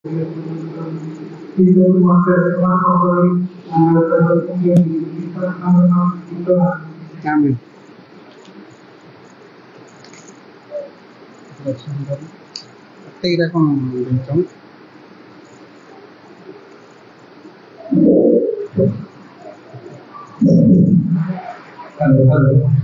Amin. Tidak kon Halo, halo.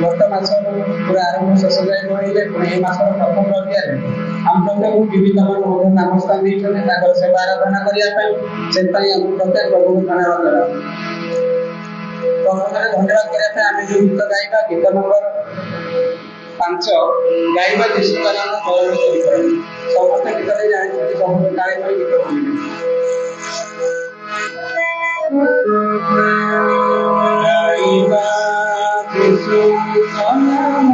गत मास पूरा आरंभ शेष जाए मासर प्रथम रविवार आम प्रत्येक विविध नाम स्थान देते सेवा आराधना करने से प्रत्येक प्रभु धन्यवाद देवा प्रथम धन्यवाद करने आम जो गीत गाइबा गीत नंबर 5 गाइबा जीशु का नाम समस्त गीत जानते समस्त गाड़ी गीत गाइबा जीशु का नाम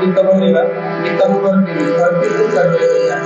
ଗୀତ ବୋଲିବା। ଗୀତ ନମ୍ବର 3 ଧରती ତୁ ଚଢି ଯା।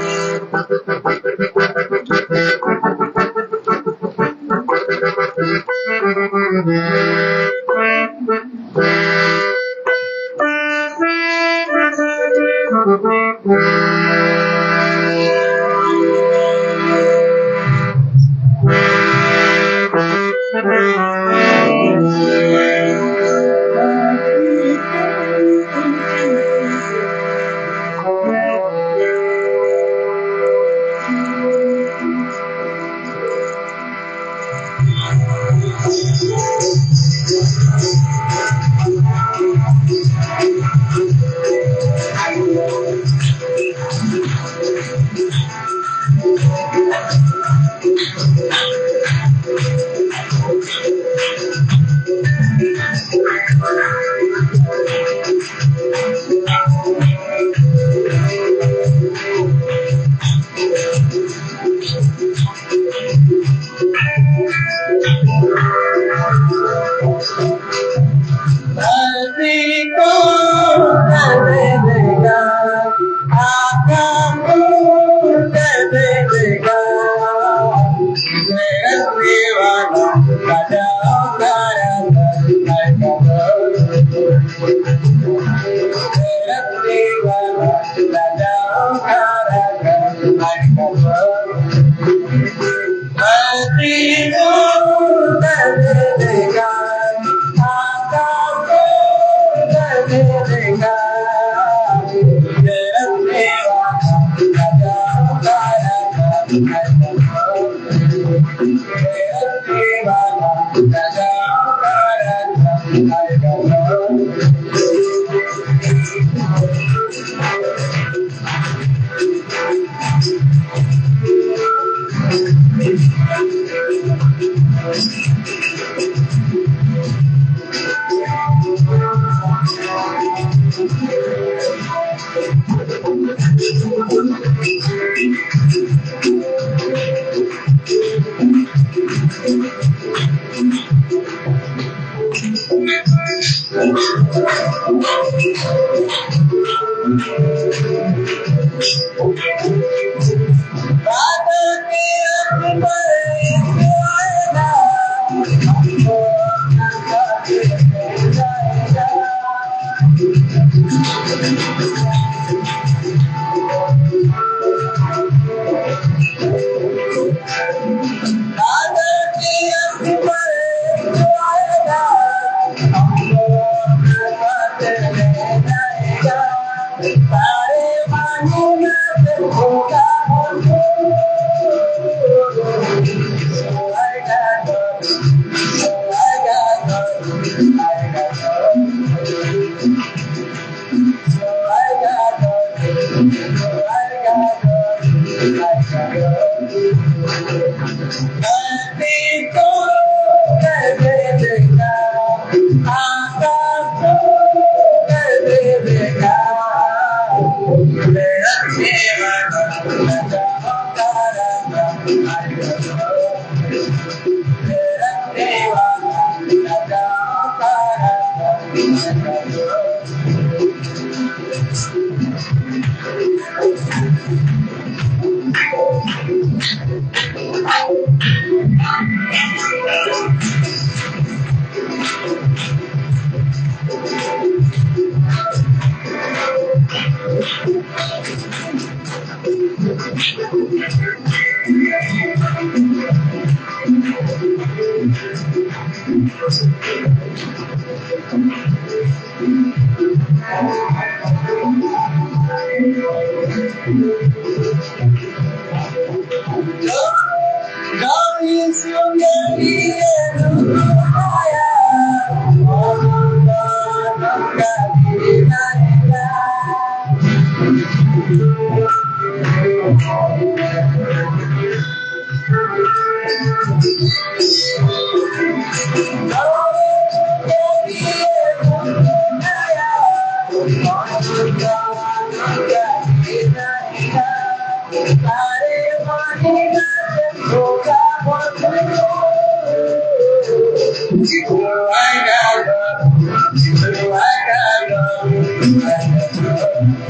गीत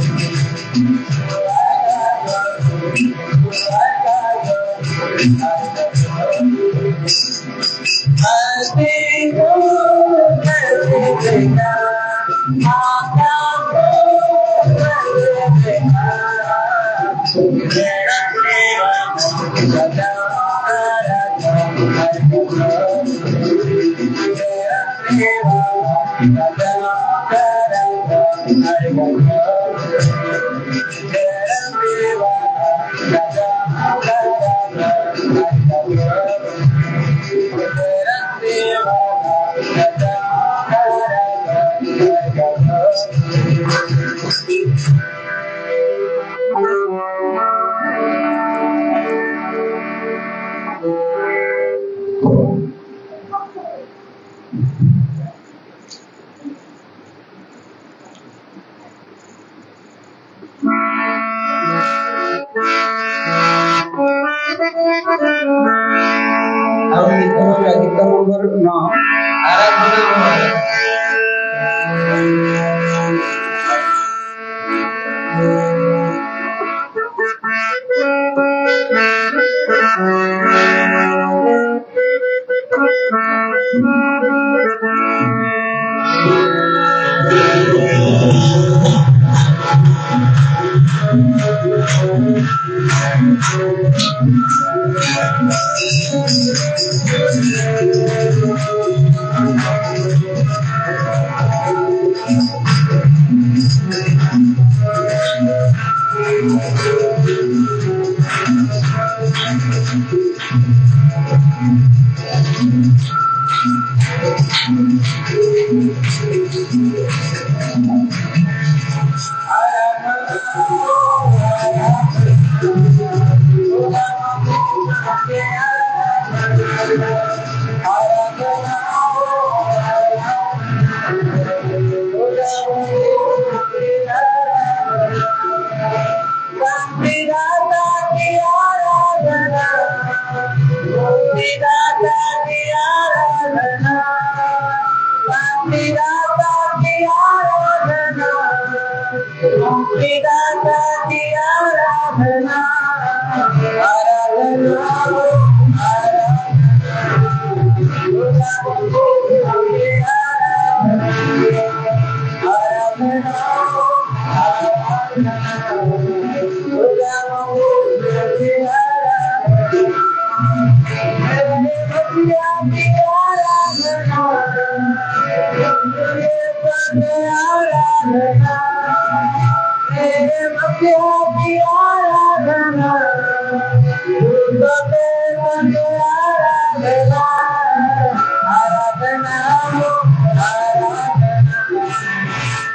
नंबर 9 आराधना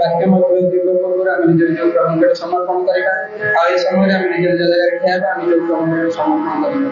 ବାକ୍ୟ ମଧ୍ୟ ଯିବା ପୂର୍ବରୁ ଆମେ ନିଜ ନିଜ ପ୍ରଭୁଙ୍କ ସମର୍ପଣ କରିବା। ଆଉ ଏ ସମୟରେ ଆମେ ନିଜ ନିଜ ଜାଗାରେ ଠିଆ ହେବା, ନିଜ ପ୍ରଭୁଙ୍କ ସମର୍ପଣ କରିବା।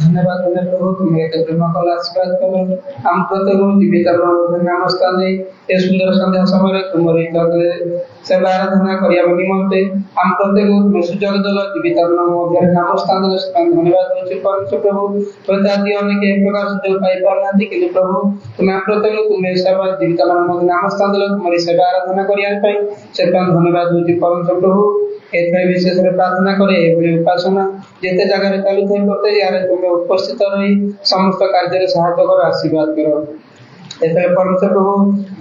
धन्यवाद तुझे प्रभु, तुम्हें प्रेम कल आशीर्वाद करो हम प्रत्येक जीवित नाम स्थान ए सुंदर संध्या समय तुम्हारी सेवा आराधना करने निमंते हम प्रत्येक तुम्हें सुजोग दल जीवित नाम स्थान धन्यवाद परमेश्वर प्रभु प्रति अनेक एक प्रकार सुजोग पाई पारना कि प्रभु तुम्हें प्रत्येक तुम्हें सेवा जीवित नाम स्थान दल तुम्हारी सेवा आराधना करने से धन्यवाद परमेश्वर प्रभु एथरे विशेष प्रार्थना करे एभली उपासना जेते जगह चालू थे प्रत्येक यार तुम्हें उपस्थित रही समस्त कार्य सहायता कर आशीर्वाद करो एथरे परमेश्वर प्रभु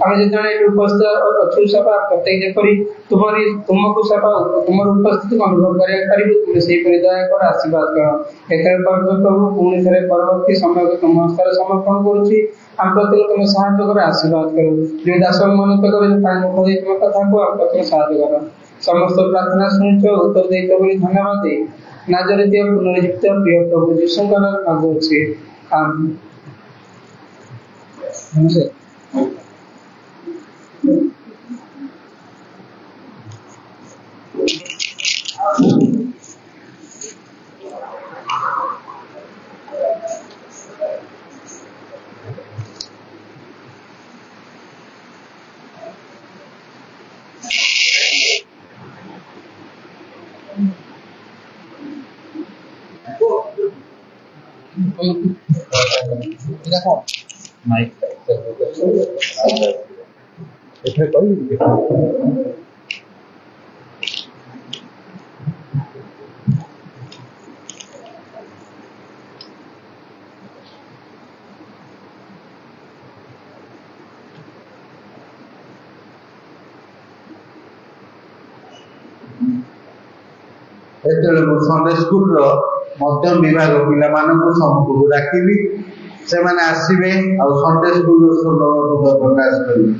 आम जितने उपस्थित अच्छु सभा प्रत्येक जेपरी तुम्हारी तुमको सभा तुम उपस्थिति अनुभव कर तुम्हें से दया कर आशीर्वाद कर एथरे परमेश्वर प्रभु पुणी थे परवर्ती समय को तुम हस्तर समर्पण करुच्ची हम प्रत्येक तुम साहाय्य कर आशीर्वाद करो जो दास मन तुम कथा को आप प्रत्येक साहाय्य कर समस्त प्रार्थना शुणुच उत्तर देते बोली धन्यवाद दे नाजरीय पुनर्जीवित प्रिय प्रभु जीशु मांगुचे आमीन। Mày để thấy có gì Sunday school मध्यम विभाग पिलाମାନଙ୍କୁ ସମ୍ମୁଖକୁ ଡାକିବି ସେମାନେ ଆସିବେ ଆଉ ସନ୍ଡେ ସ୍କୁଲ ସୁନ୍ଦର ପ୍ରକାଶ କରିବେ।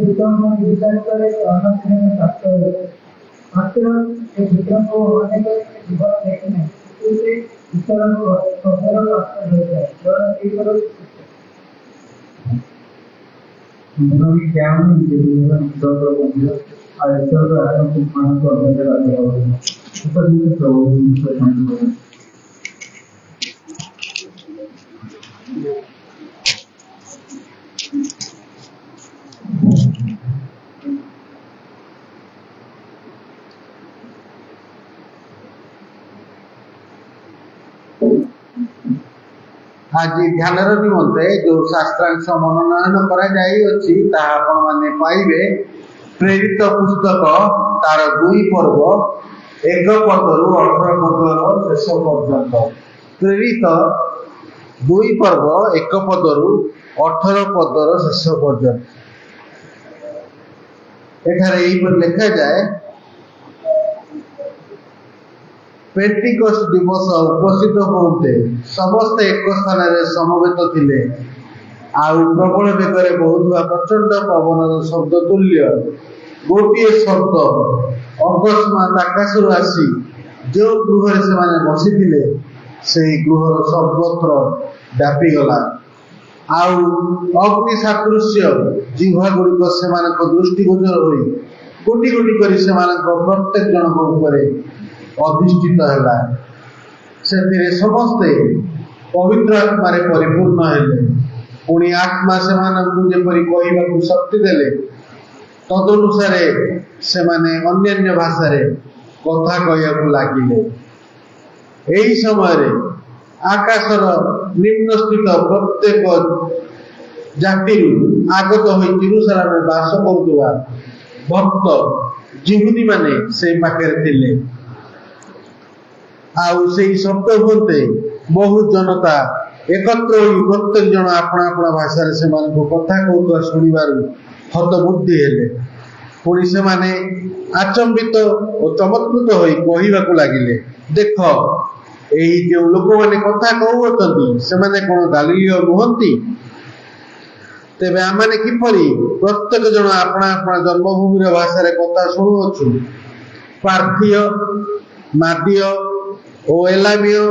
विक्रम विचार करे मात्र ये विक्रम को होने के जीवन देखने उसे ईश्वर को सफल प्राप्त होता है और एक तरफ हम क्या हम जीवन ईश्वर को बंधु और ईश्वर को आत्म सम्मान को अंदर लाते हैं ऊपर भी प्रभु को शांत करें आज ध्यान निमंते जो शास्त्रांश मनोनयन कराई आपण माने पाइबे प्रेरित पुस्तक तार 2 पर्व 1 पदरु 18 पदर शेष पर्यंत प्रेरित 2 पर्व 1 पदरु 18 पदर शेष पर्यंत एठारे लिखा जाए पेंटिकस्ट दिवस उपस्थित होते समस्ते एक स्थान समवेत थिले आउ प्रबल बेगर बहुवा प्रचंड पवन शब्द तुल्य गोटे शब्द अकस्मात आकाशरू आसी जो गृह से बसी से गृहर सर्वत्र व्यापीगला आउ अग्नि सादृश्य जिह्वा गुड़िक से दृष्टिगोचर हो कोटि कोटि कर प्रत्येक जन अधिष्ठित है से समस्ते पवित्र आत्मारे परिपूर्ण हेले पुणी आत्मा से जेपरी कहवाक शक्ति देले तदनुसार से अन्य भाषा कथा कहवाक लगिले यही समय आकाशर निम्न स्थित प्रत्येक जाति आगत हो जेरूसालेम बास करुवा भक्त जिहुदी माने से पाखे थिले आउ से शब्द बोलते बहुत जनता एकत्र हो प्रत्येक जन अपना अपना भाषा से कथा कहता शुणवार हतबुद्धि हेले पुणी से आचंबित और चमत्कृत हो कहवाक लगिले देख यही जो लोक मैंने कथा कहते से कौन गालीलिय नुहति तेरे आम किपरि प्रत्येक जन अपना अपना जन्मभूमि भाषा कथा शुणुअछु पार्थिय मादीय ओ एलामियो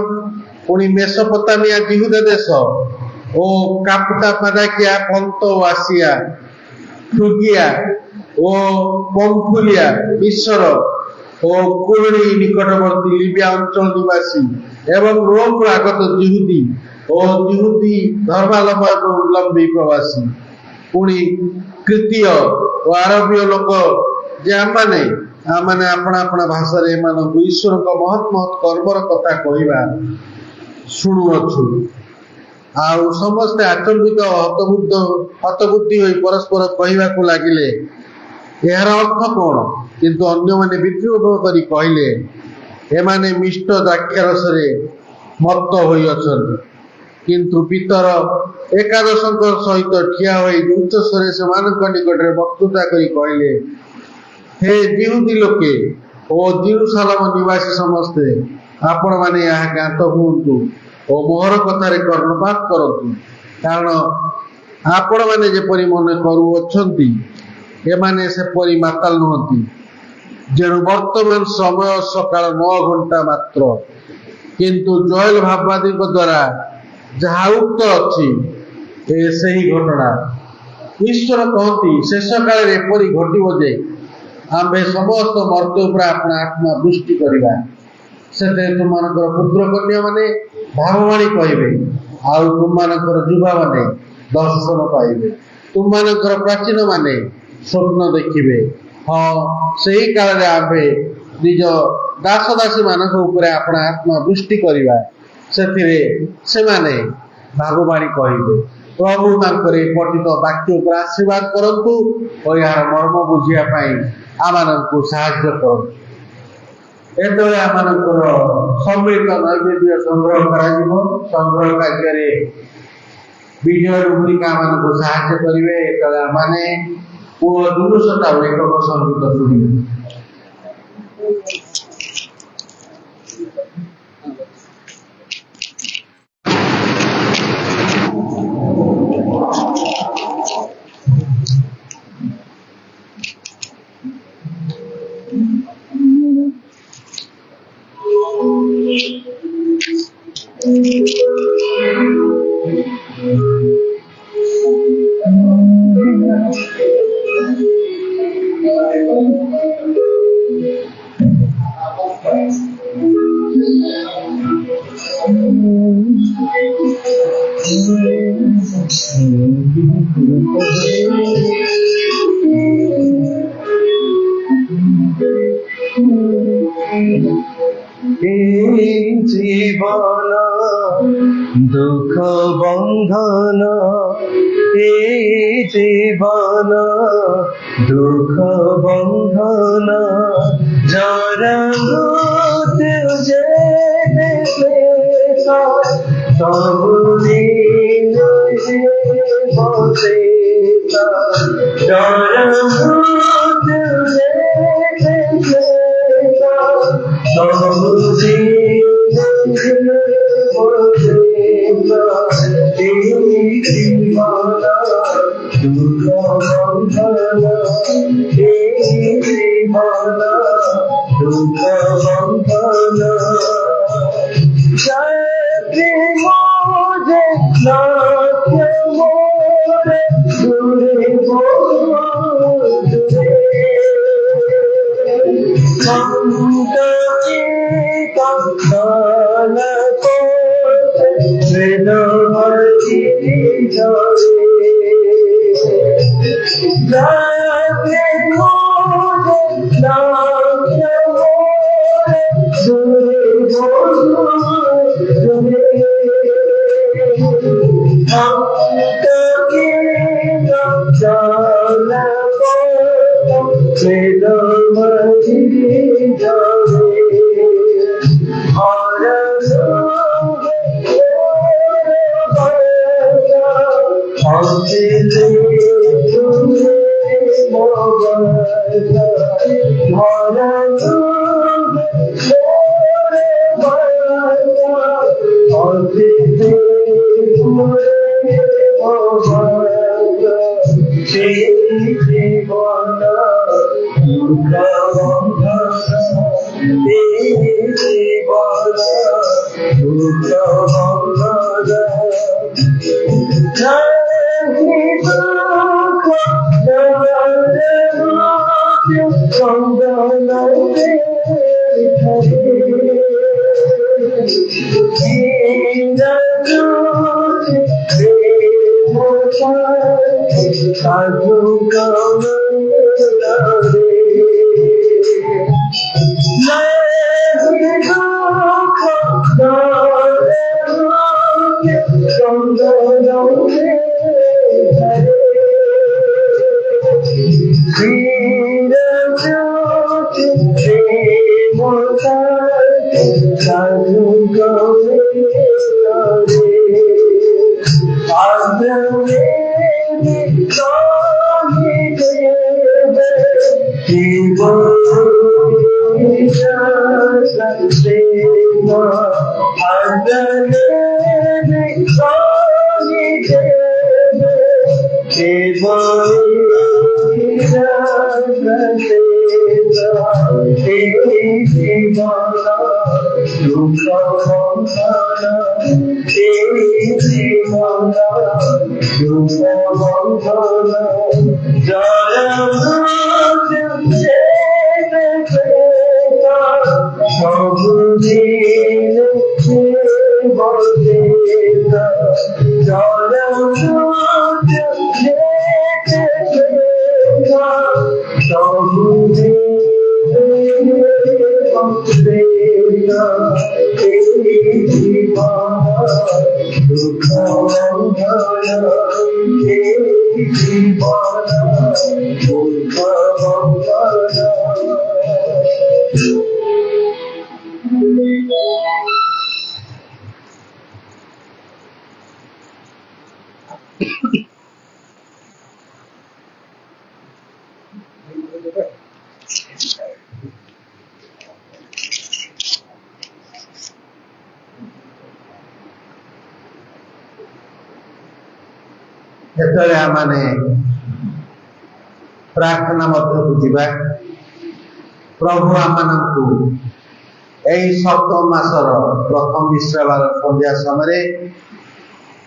पुणी मेसोपोटामिया जिहुदा देश ओ कापुटा पादाकिया पंत ओ आसिया फ्रुगिया ओ पंफुलिया मिश्र ओ कुरणी निकटवर्ती लिबिया अंचल निवासी एवं रोम आगत जिहुदी ओ जिहुदी धर्मावलंबी प्रवासी पुणी कृतीय और आरबीय लोक जे आमने अपना अपना भाषा ईश्वर का महत् महत् कर्मर कथा कहवा शुणुअछु आउ समस्ते आचंबित हतबुद्धि हो परस्पर कहवाक लगिले यार अर्थ कौन किंतु अन्य माने विद्रोह करी कहले एमाने मिष्ट द्राक्षारस मत्त होई अछंती किंतु पितर एकादश सहित ठिया होई उच्च स्वरे से निकट वक्तृता करी कहले हे जिहुदी लोके ओ जेरूसालेम निवासी समस्ते आपण माने यह ज्ञात हुंतु ओ मोहर कथारे कर्णपात करतु कारण आपण माने जेपरि मन करूअछंती एमाने सेपरि माताल नुहंती जेणु वर्तमान समय सकाळ 9 घंटा मात्र किंतु जोएल भाववादी द्वारा जहा उक्त अच्छी से ही घटना ईश्वर कहती शेष काल एपरि घटिब जे आम्भे समस्त मर्त्य उपर अपना आत्मा दृष्टि करवा से तुम पुत्र कन्या माने भाववाणी कहबे आउ तुम युवा माने दर्शन पाइबे तुम प्राचीन माने स्वप्न देखिबे हाँ सही काल रे आम्भे निज दास दासी मानक ऊपर अपना आत्मा दृष्टि करवा से माने भागवाणी कहबे प्रभु तांकर पठित वाक्य उपर आशीर्वाद करंतु और यार मर्म बुझिया पाई आमानंकु साहाय्य करंतु एतबे आमानंकर सम्मिलित नैवेद्य संग्रह कराजिबो संग्रह कार्य विजय भूमिका आमानंकु साहाय्य करिवे एतबे माने ओ दुरुसता एकक संगीत शुणिबे জীবন দুঃখ বন্ধন এই জীবন, দুঃখ বন্ধন যারা মৃত্যু যে দেখলে তবু বসে যারা মৃত্যু যে দেখলে তবু দুঃখ বন্ধন এই জীবন, দুঃখ বন্ধন চাকরি মোজে নাচে মোরে দূরে দূরে সন্ততি কাল করতে বেদমতি জরে চাকরি মোজে নাচে মোরে দূরে দূরে সন্ততি কাল করতে বেদমতি জরে ଯେତେବେଳେ ଆମେ ପ୍ରାର୍ଥନା ମଧ୍ୟକୁ ଯିବା, ପ୍ରଭୁ ଆମମାନଙ୍କୁ ଏହି ସପ୍ତମ ମାସର ପ୍ରଥମ ବିଶ୍ରାବାର ସନ୍ଧ୍ୟା ସମୟରେ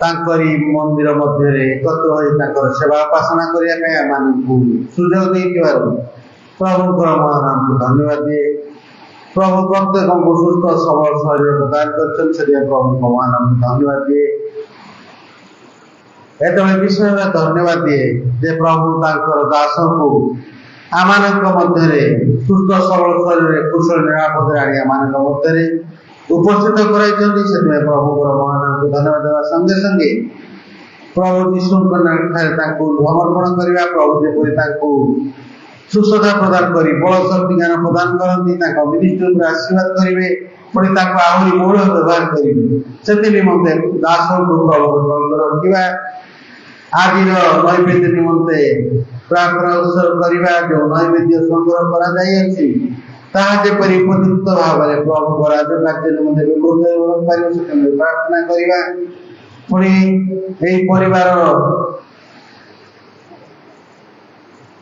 ତାଙ୍କରି ମନ୍ଦିର ମଧ୍ୟରେ ଏକତ୍ର ହୋଇ ତାଙ୍କର ସେବା ଉପାସନା କରିବା ପାଇଁ ଆମମାନଙ୍କୁ ସୁଯୋଗ ଦେଇଥିବାରୁ ପ୍ରଭୁଙ୍କର ମହାନାମକୁ ଧନ୍ୟବାଦ ଦିଏ। ପ୍ରଭୁ ପ୍ରତ୍ୟେକଙ୍କୁ ସୁସ୍ଥ ସବଳ ଶରୀର ପ୍ରଦାନ କରିଛନ୍ତି, ସେଥିପାଇଁ ପ୍ରଭୁଙ୍କ ମହାନାମକୁ ଧନ୍ୟବାଦ ଦିଏ। ଏତେବେଳେ ବିଶେଷ ଧନ୍ୟବାଦ ଦିଏ ଯେ ପ୍ରଭୁ ତାଙ୍କର ଦାସଙ୍କୁ ଆମମାନଙ୍କ ମଧ୍ୟରେ ସୁସ୍ଥ ସବଳ ଶରୀରରେ କୁଶଳ ନିରାପଦରେ ଆଣି ଆମମାନଙ୍କ ମଧ୍ୟରେ ଉପସ୍ଥିତ କରାଇଛନ୍ତି। ସେଥିପାଇଁ ପ୍ରଭୁଙ୍କର ମହାନାମକୁ ଧନ୍ୟବାଦ ଦେବା ସଙ୍ଗେ ସଙ୍ଗେ ପ୍ରଭୁ ଯୀଶୁଙ୍କ ଠାରେ ତାଙ୍କୁ ସମର୍ପଣ କରିବା। ପ୍ରଭୁ ଯେପରି ତାଙ୍କୁ ସୁସ୍ଥତା ପ୍ରଦାନ କରି ବଳ ଶକ୍ତି ଜ୍ଞାନ ପ୍ରଦାନ କରନ୍ତି, ତାଙ୍କ ମିନିଷ୍ଟ୍ରି ଉପରେ ଆଶୀର୍ବାଦ କରିବେ, ପୁଣି ତାଙ୍କୁ ଆହୁରି ବହୁଳ ବ୍ୟବହାର କରିବେ। ସେଥି ନିମନ୍ତେ ଦାସଙ୍କୁ ପ୍ରଭୁ ରଖିବା। ଆଜିର ନୈବେଦ୍ୟ ନିମନ୍ତେ ପ୍ରାର୍ଥନା ଉତ୍ସର୍ଗ କରିବା। ଯେଉଁ ନୈବେଦ୍ୟ ସଂଗ୍ରହ କରାଯାଇଅଛି ତାହା ଯେପରି ଉପଯୁକ୍ତ ଭାବରେ ପ୍ରଭୁଙ୍କ ରାଜ କାର୍ଯ୍ୟ ନିମନ୍ତେ ବ୍ୟବହୃତ ପାରିବ ସେଥିପାଇଁ ପ୍ରାର୍ଥନା କରିବା। ପୁଣି ଏହି ପରିବାର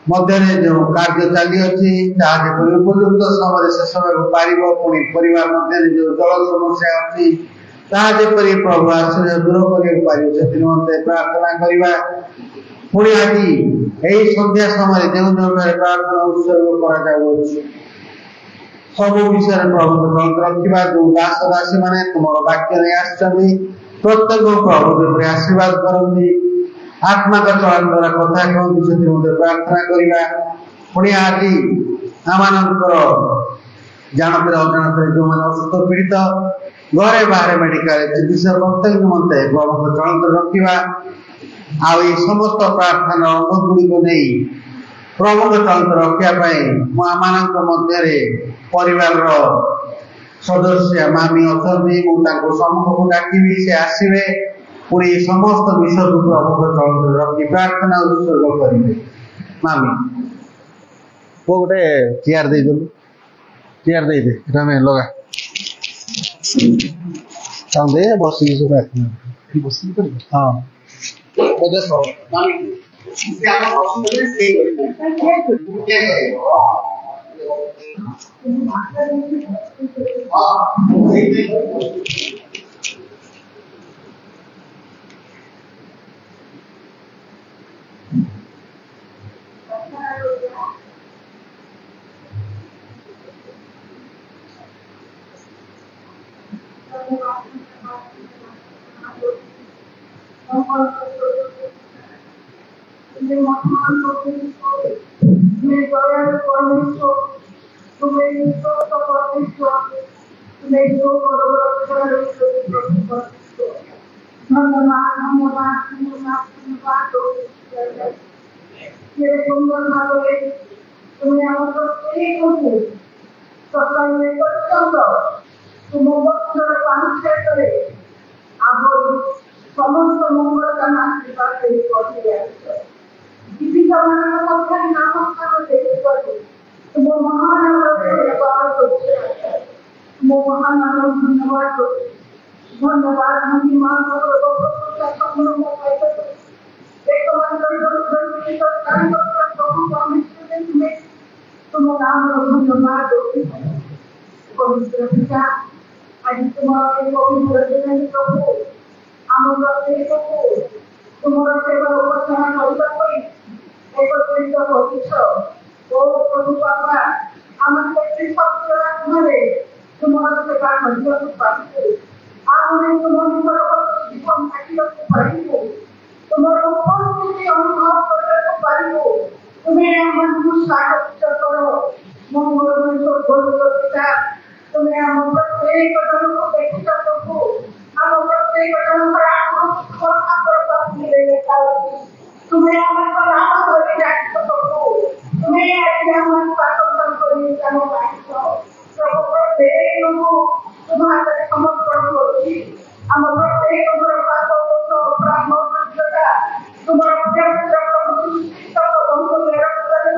ମଧ୍ୟରେ ଯେଉଁ କାର୍ଯ୍ୟ ଚାଲିଅଛି ତାହା ଯେପରି ଉପଯୁକ୍ତ ସମୟରେ ଶେଷ ହେବାକୁ ପାରିବ। ପୁଣି ପରିବାର ମଧ୍ୟରେ ଯେଉଁ ଜଳ ସମସ୍ୟା ଅଛି ତାହା ଯେପରି ପ୍ରଭୁ ଆଶ୍ରୟ ଦୂର କରିବାକୁ ପାରିବ ସେଥି ନିମନ୍ତେ ପ୍ରାର୍ଥନା କରିବା। ପୁଣି ଆଜି ଏହି ସନ୍ଧ୍ୟା ସମୟରେ ଯେଉଁ ଧର୍ମରେ ପ୍ରାର୍ଥନା ଉତ୍ସର୍ଗ କରାଯାଉଅଛି ସବୁ ବିଷୟରେ ପ୍ରଭୁଙ୍କୁ ଚଳନ୍ତ ରଖିବା। ଯେଉଁ ଦାସ ଦାସୀ ମାନେ ତୁମର ବାକ୍ୟ ନେଇ ଆସିଛନ୍ତି ପ୍ରତ୍ୟେକ ପ୍ରଭୁ ଯେପରି ଆଶୀର୍ବାଦ କରନ୍ତି, ଆତ୍ମାଙ୍କ ଚଳନ ଦ୍ୱାରା କଥା କହନ୍ତି ସେଥି ମଧ୍ୟ ପ୍ରାର୍ଥନା କରିବା। ପୁଣି ଆଜି ଆମମାନଙ୍କର ଜାଣତରେ ଅଜାଣତରେ ଯେଉଁମାନେ ଅସୁସ୍ଥ ପୀଡ଼ିତ ଘରେ ବାହାରେ ମେଡିକାଲ ଚିକିତ୍ସା ପ୍ରତ୍ୟେକ ନିମନ୍ତେ ପ୍ରଭୁଙ୍କ ଚଳନ୍ତ ରଖିବା। ଆଉ ଏହି ସମସ୍ତ ପ୍ରାର୍ଥନା ଅନୁରୋଧ ଗୁଡ଼ିକୁ ନେଇ ପ୍ରଭୁଙ୍କ ଚଳନ୍ତ ରଖିବା ପାଇଁ ମୁଁ ଆମମାନଙ୍କ ମଧ୍ୟରେ ପରିବାରର ସଦସ୍ୟ ମାମି ଅଛନ୍ତି, ମୁଁ ତାଙ୍କୁ ସମ୍ମୁଖକୁ ଡାକିବି, ସେ ଆସିବେ। ପୁଣି ସମସ୍ତ ବିଷୟକୁ ପ୍ରଭୁଙ୍କ ଚଳନ୍ତ ରଖି ପ୍ରାର୍ଥନା ଉତ୍ସର୍ଗ କରିବେ। ମାମି ପୁଅ ଗୋଟେ ଚେୟାର ଦେଇଦେଲୁ, ଚେୟାର ଦେଇଦେ, ଏଟା ଆମେ ଲଗା ତାଙ୍କୁ ଦେ ବସିକି ସବୁ ପ୍ରାର୍ଥନା ବସିକି କରିବେ। ହଁ ସମସ୍ତ ମଙ୍ଗଳ କାମ ଆଶୀର୍ବାଦ ଦେଇ କରିଦିଆଯିବ। ଜୀବିତମାନଙ୍କ ମଧ୍ୟରେ ନାମସ୍ଥାନ ଦେଇପାରୁ ତୁମ ମହାନାମରେ ବ୍ୟବହାର କରୁଛ। ତୁମ ମହାନାମ ଧନ୍ୟବାଦ କରୁଛି। ଧନ୍ୟବାଦ ତୁମ ନାମର ଧନ୍ୟବାଦ ପବିତ୍ର ପିତା ଆଜି ତୁମର ଏ ପବିତ୍ର ଦିନ ପ୍ରଭୁ ଆମ ପ୍ରତ୍ୟେକକୁ ତୁମର ସେବା ଉପସ୍ଥାନ କରିବା ପାଇଁ একত্রিত হচ্ছ। ও প্রভু বাবা আমার একটি সত্য আত্মারে তোমার সেবা କରିବାକୁ পারিব। ଆମେ ତୁମର ଜୀବନ କାଟିବାକୁ ପାରିବୁ। ତୁମର ଉପସ୍ଥିତି ଅନୁଭବ କରିବାକୁ ପାରିବୁ। ତୁମେ ଆମମାନଙ୍କୁ ସାହାଯ୍ୟ କର। ମଙ୍ଗଳମୟ ସ୍ୱର୍ଗସ୍ଥ ପିତା ତୁମେ ଆମ ପ୍ରତ୍ୟେକ ଜଣଙ୍କୁ ଦେଖିଛ ପ୍ରଭୁ। ଆମ ପ୍ରତ୍ୟେକ ଜଣଙ୍କର ଆତ୍ମର ପାଖରେ ଦେଖାଉଛି। ତୁମେ ଆମଙ୍କ ନାମ ଧରି ଡାକିଛ ପ୍ରଭୁ। ତୁମେ ଆଜି ଆମକୁ ସ୍ୱାଗତ କରି ଆମ ଡାକିଛ ପ୍ରଭୁ। ପ୍ରତ୍ୟେକଙ୍କୁ ତୁମ ହାତରେ ସମର୍ପଣ କରୁଛି। ଆମ ପ୍ରତ୍ୟେକଙ୍କର ପାପ ଦୋଷ ଅପରାଧ ଅସଭ୍ୟତା ତୁମର ପବିତ୍ର ବହୁମୂଲ୍ୟ ରକ୍ତରେ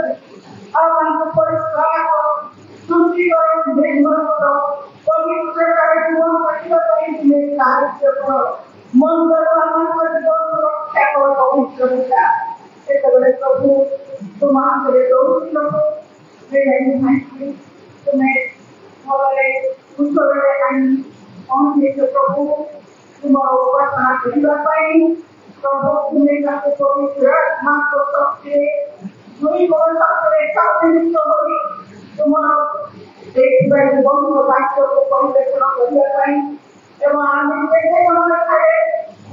ଆମମାନଙ୍କୁ ପରିଷ୍କାର କର, ଶୁଦ୍ଧି କର, ନିର୍ମଳ କର, ପବିତ୍ରତାରେ ଜୀବନ କାଟିବା ପାଇଁ ତୁମେ ସାହାଯ୍ୟ କର। ମନ୍ଦର ଆମମାନଙ୍କ ଜୀବନକୁ ରକ୍ଷା କର ପବିତ୍ର ପିତା। ସେତେବେଳେ ପ୍ରଭୁ ତୁମ ହାତରେ ଦୌଡ଼ି ଲୋକ ତୁମେ ଭଲରେ କୁଶଳରେ ଆଣି ପହଞ୍ଚିଛ ପ୍ରଭୁ। ତୁମର ଉପାସନା କରିବା ପାଇଁ ପ୍ରଭୁ ତୁମେ ତାକୁ ପବିତ୍ର ଆତ୍ମାଙ୍କ ଶକ୍ତିରେ ଦୁଇ ବଡ଼ ଶକ୍ତିରେ ଶକ୍ତିଯୁକ୍ତ ହୋଇ ତୁମର ଦେଇଥିବା ଜୀବନର ବାକ୍ୟକୁ ପରିବେଷଣ କରିବା ପାଇଁ ଏବଂ ଆମେ କେତେ ଜଣଠାରେ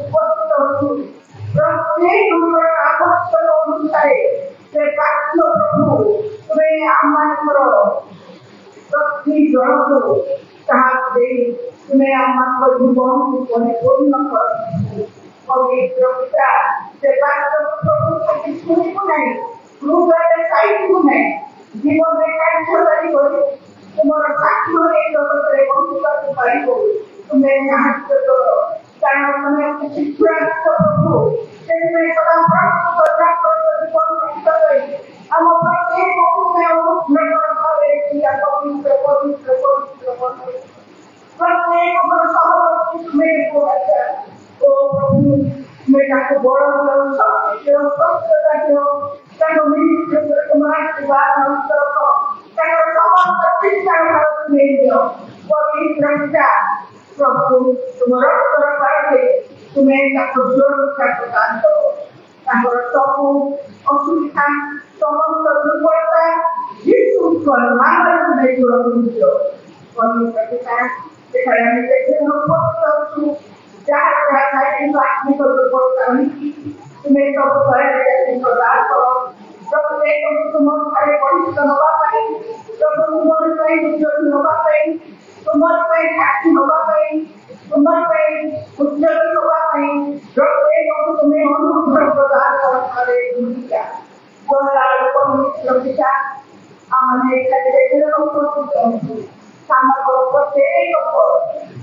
ଉପସ୍ଥିତ ଅଛୁ ପ୍ରତ୍ୟେକଙ୍କର ଆବଶ୍ୟକ ଅନୁସାରେ ସେ ବାକ୍ୟ ପ୍ରଭୁ ତୁମେ ଆମମାନଙ୍କର ପ୍ରତି ଜଣକୁ ତାହା ଦେଇ ସେମାନଙ୍କ ଜୀବନକୁ ପରିପୂର୍ଣ୍ଣ କରନ୍ତୁ। ପବିତ୍ର ପିତା ସେବାୟତ ପ୍ରଭୁ ଶୁଣିବୁ ନାହିଁ, ହୃଦୟରେ ସାଇତିବୁ ନାହିଁ, ଜୀବନରେ କାର୍ଯ୍ୟକାରୀ କରି ତୁମର ସାକ୍ଷ୍ୟରେ ଜଗତରେ ବଞ୍ଚିବାକୁ ପାରିବ। ତୁମେ ସାହାଯ୍ୟ କର, କାରଣ ତୁମେ ଅତି ଶୀଘ୍ର ପ୍ରଭୁ। ସେଥିପାଇଁ ସଦା ପ୍ରଭୁଙ୍କ ଜାଗ୍ରତ ଜୀବନ ନଷ୍ଟ କରି ଆମ ପ୍ରତ୍ୟେକକୁ ତୁମେ ଅନୁଗ୍ରହ ଭାବେ ପବିତ୍ର ପବିତ୍ର ପବିତ୍ର ବନାଇ ପ୍ରତ୍ୟେକ ଘର ସହରକୁ ତୁମେ ପହଞ୍ଚା। ଓ ପ୍ରଭୁ ତୁମେ ତାକୁ ବଡ଼ ଶକ୍ତି ଦିଅ, ସ୍ୱଚ୍ଛତା ଦିଅ, ତାଙ୍କ ମିନିଷ୍ଟ୍ରି ତୁମର ଆଶୀର୍ବାଦ ରଖ, ତାଙ୍କର ସମସ୍ତ ଚିନ୍ତାଧାରାକୁ ନେଇଦିଅ। ପବିତ୍ର ପିତା ପ୍ରଭୁ ତୁମର ପାଖରେ ତୁମେ ତାକୁ ସୁରକ୍ଷା ପ୍ରଦାନ କର। ତାଙ୍କର ସବୁ ଅସୁବିଧା ସମସ୍ତ ଦୁର୍ବଳତା ଯୀଶୁଙ୍କ ନାମରେ ତୁମେ ଦୂର କରିଦିଅ। ପବିତ୍ର ପିତା ସେଠାରେ ଆମେ ଦେଖିବାକୁ ପାଉଛୁ ଯାହା ଯାହା ଖାଇବାକୁ ଆତ୍ମିକ ଦୁର୍ବଳତା ରହିଛି ତୁମେ ସବୁ ଦୟାରେ ପ୍ରଦାନ କର। ପ୍ରତ୍ୟେକ ତୁମଠାରେ ପରିଚିତ ହେବା ପାଇଁ, ପ୍ରଭୁ ତୁମର ପାଇଁ ଉଦ୍ୟୋଗୀ ହେବା ପାଇଁ, ତୁମର ପାଇଁ ସାକ୍ଷୀ ହେବା ପାଇଁ, ତୁମର ପାଇଁ ଉଦ୍ୟୋଗୀ ହେବା ପାଇଁ ପ୍ରତ୍ୟେକକୁ ତୁମେ ଅନୁଗ୍ରହ ପ୍ରଦାନ କର। ଭୂମିକା ପବିତ୍ର ପିତା ଆମେ ଏକାଠି ଦେଖିବାକୁ ଚାହୁଁଛୁ ସାମଗ୍ର ପ୍ରତ୍ୟେକ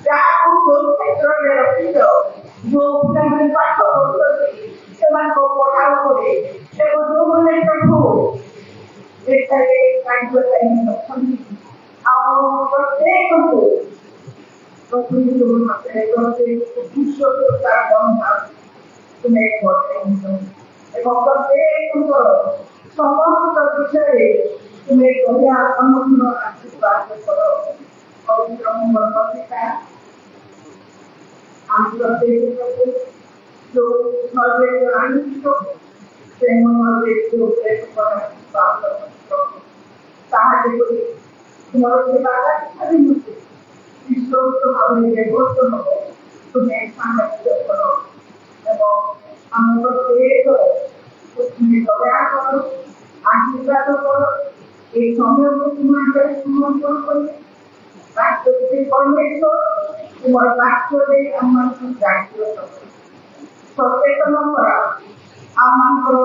ଯାହାକୁ ଯୋଉ କ୍ଷେତ୍ରରେ ରଖିଛ, ଯୋଉ ପିଲାମାନେ ପାଠ ପଢୁଛନ୍ତି ସେମାନଙ୍କ ପଢା ଉପରେ ଏବଂ ଯୋଉମାନେ ପ୍ରଭୁ ଏଠାରେ କାର୍ଯ୍ୟ ପାଇଁ ଅଛନ୍ତି ଆଉ ପ୍ରତ୍ୟେକଙ୍କୁ ପ୍ରଭୁ ହାତରେ ବିଶ୍ୱସ୍ତତାର ମନୋଭାବ ତୁମେ ବଢ଼ାଇଛ ଏବଂ ପ୍ରତ୍ୟେକଙ୍କର ସମସ୍ତ ବିଷୟରେ ତୁମେ ଦୟା ଅନୁଗ୍ରହ ଆଶୀର୍ବାଦ କର। ପବିତ୍ର ମଙ୍ଗଳ ପିତା ଆମେ ପ୍ରତ୍ୟେକଙ୍କୁ ଯୋଉ ନୈବେଦ୍ୟ ଆଣିଛୁ ସେ ନୈବେଦ୍ୟ ଉପରେ ସାହାଯ୍ୟ କରି ତୁମର ସେବା ବିଶ୍ୱସ୍ତ ଭାବରେ ବ୍ୟବସ୍ଥ ହେବ ତୁମେ ସାହାଯ୍ୟ କର ଏବଂ ଆମ ପ୍ରତ୍ୟେକ ତୁମେ ଦୟା କର, ଆଶୀର୍ବାଦ କର। এই সময়କୁ ତୁମର ସମର୍ପଣ କରି ବାକ୍ୟ ପରମେଶ୍ୱର ତୁମର ବାକ୍ୟ ଦେଇ ଆମମାନଙ୍କୁ ଜାଗ୍ରତ ସଚେତନ କର। ଆମମାନଙ୍କର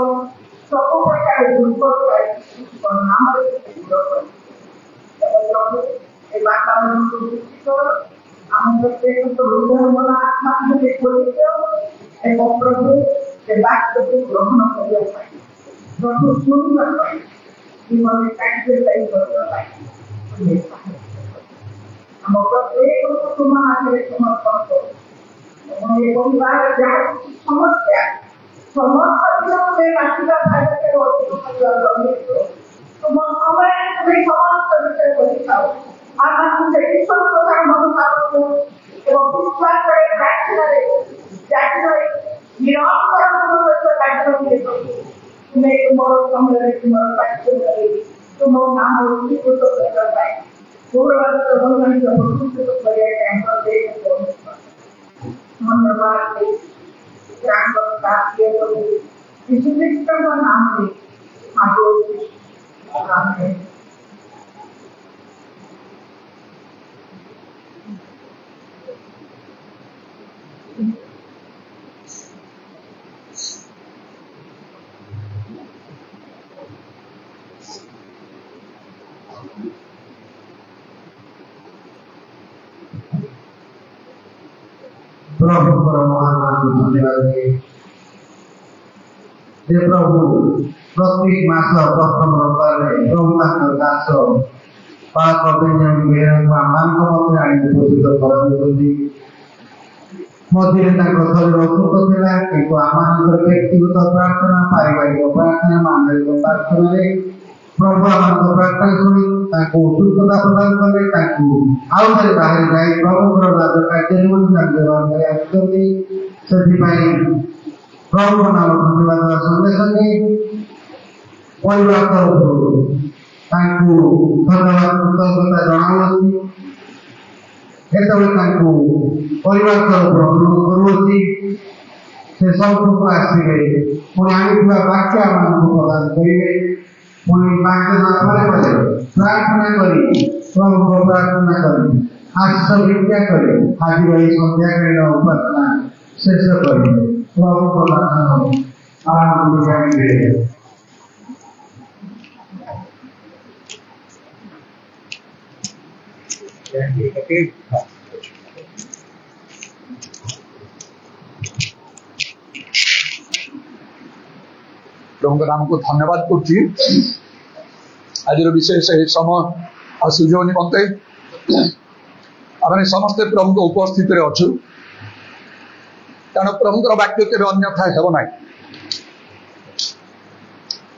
ସବୁ ପ୍ରକାର ଦୁର୍ବଳତା ନାମରେ ଦୂର କର ଏବଂ ପ୍ରଭୁ ଏ ବାତାବରଣକୁ ସୃଷ୍ଟି କର। ଆମ ପ୍ରତ୍ୟେକ ହୃଦୟ ମନ ଆତ୍ମାକୁ ଖୋଲିଦିଅ ଏବଂ ପ୍ରଭୁ ଏ ବାକ୍ୟକୁ ଗ୍ରହଣ କରିବା ପାଇଁ, ପ୍ରଭୁ ଶୁଣିବା ପାଇଁ, ଜୀବନରେ କାର୍ଯ୍ୟକାରୀ କରିବା ପାଇଁ ଆମ ପ୍ରତ୍ୟେକକୁ ତୁମ ହାତରେ ସମର୍ପଣ କରୁ ଏବଂ ଏ ପରିବାର ଯାହା କିଛି ସମସ୍ୟା ସମସ୍ତ ବିଷୟରେ ବାଛିବା ଖାଦ୍ୟରେ ଅଧିକ କରିବା ରହିଛୁ ତୁମ ସମୟରେ ତୁମେ ସମସ୍ତ ବିଷୟ କରିଥାଉ। ଆମକୁ ସେ ବିଶ୍ୱସ୍ତତାର ମନୋଭାବକୁ ଏବଂ ବିଶ୍ୱାସରେ ପ୍ରାର୍ଥନାରେ ଜାତି ରହି ନିରନ୍ତର ସହିତ କାର୍ଯ୍ୟ କରୁ। ତୁମେ ତୁମର ସମୟରେ ତୁମର କାର୍ଯ୍ୟ କରି ତୁମ ନାମ ଉନ୍ନୀକୃତ କରିବା ପାଇଁ ଗୌରବାନ୍ୱିତ ବୈଜ୍ଞାନିକ ପ୍ରସ୍ତୁତ କରିବା ପାଇଁ ଆମର ଧନ୍ୟବାଦ ଯୀଶୁଖ୍ରୀଷ୍ଟଙ୍କ ନାମରେ ମାଗୁଅଛୁ। ଆମେନ୍। ପ୍ରଭୁଙ୍କର ମହାନ ଧନ୍ୟବାଦ ଯେ ପ୍ରଭୁ ପ୍ରତ୍ୟେକ ମାସ ପ୍ରଥମ ରବିବାରରେ ପ୍ରଭୁ ତାଙ୍କ ଦାସ ପାଳକ ବେଞ୍ଜାମିନ ବେହେରାଙ୍କୁ ଆମମାନଙ୍କ ମଧ୍ୟରେ ଆଣି ଉପସ୍ଥିତ କରାଉଛନ୍ତି। ମଝିରେ ତାଙ୍କ ଶରୀର ଅସୁସ୍ଥ ଥିଲା, କିନ୍ତୁ ଆମମାନଙ୍କର ବ୍ୟକ୍ତିଗତ ପ୍ରାର୍ଥନା, ପାରିବାରିକ ପ୍ରାର୍ଥନା, ମାଣ୍ଡଳିକ ପ୍ରାର୍ଥନାରେ ପ୍ରଭୁ ଆମମାନଙ୍କ ପ୍ରାର୍ଥନା ଶୁଣି ତାଙ୍କୁ ସୁସ୍ଥତା ପ୍ରଦାନ କଲେ। ତାଙ୍କୁ ଆଉ ଥରେ ବାହାରେ ଯାଇ ପ୍ରଭୁଙ୍କର ରାଜ କାର୍ଯ୍ୟ ନିମନ୍ତେ ତାଙ୍କୁ ବ୍ୟବହାର କରି ଆସୁଛନ୍ତି। ସେଥିପାଇଁ ପ୍ରଭୁଙ୍କ ନାମ ଧନ୍ୟବାଦ ଦେବା ସଙ୍ଗେ ସଙ୍ଗେ ପରିବାର ତରଫରୁ ତାଙ୍କୁ ଧନ୍ୟବାଦ କୃତଜ୍ଞତା ଜଣାଉଅଛି। ଯେତେବେଳେ ତାଙ୍କୁ ପରିବାର ତରଫରୁ ଅନୁରୋଧ କରୁଅଛି ସେ ସବୁକୁ ଆସିବେ, ପୁଣି ଆଣିଥିବା ବାକ୍ୟ ଆମମାନଙ୍କୁ ପ୍ରଦାନ କରିବେ। ପୁଣି ବାକ୍ୟ ପରେ ପରେ ପ୍ରାର୍ଥନା କରି ପ୍ରଭୁଙ୍କ ପ୍ରାର୍ଥନା କରି ହାସ୍ୟ ଭିକ୍ଷା କରି ଆଜିର ଏହି ସନ୍ଧ୍ୟାକାଳୀନ ଉପାସନା ଶେଷ କରିବେ। ପ୍ରଭୁଙ୍କ ନାମ ଆମକୁ ଜାଣିବେ। प्रभु नाम को धन्यवाद करुच्ची आज विशेष समय आ सुझाव निमंते आम समस्ते प्रभु उपस्थित अच्छु कारण प्रभुंर वाक्य के अन्यथा हेब ना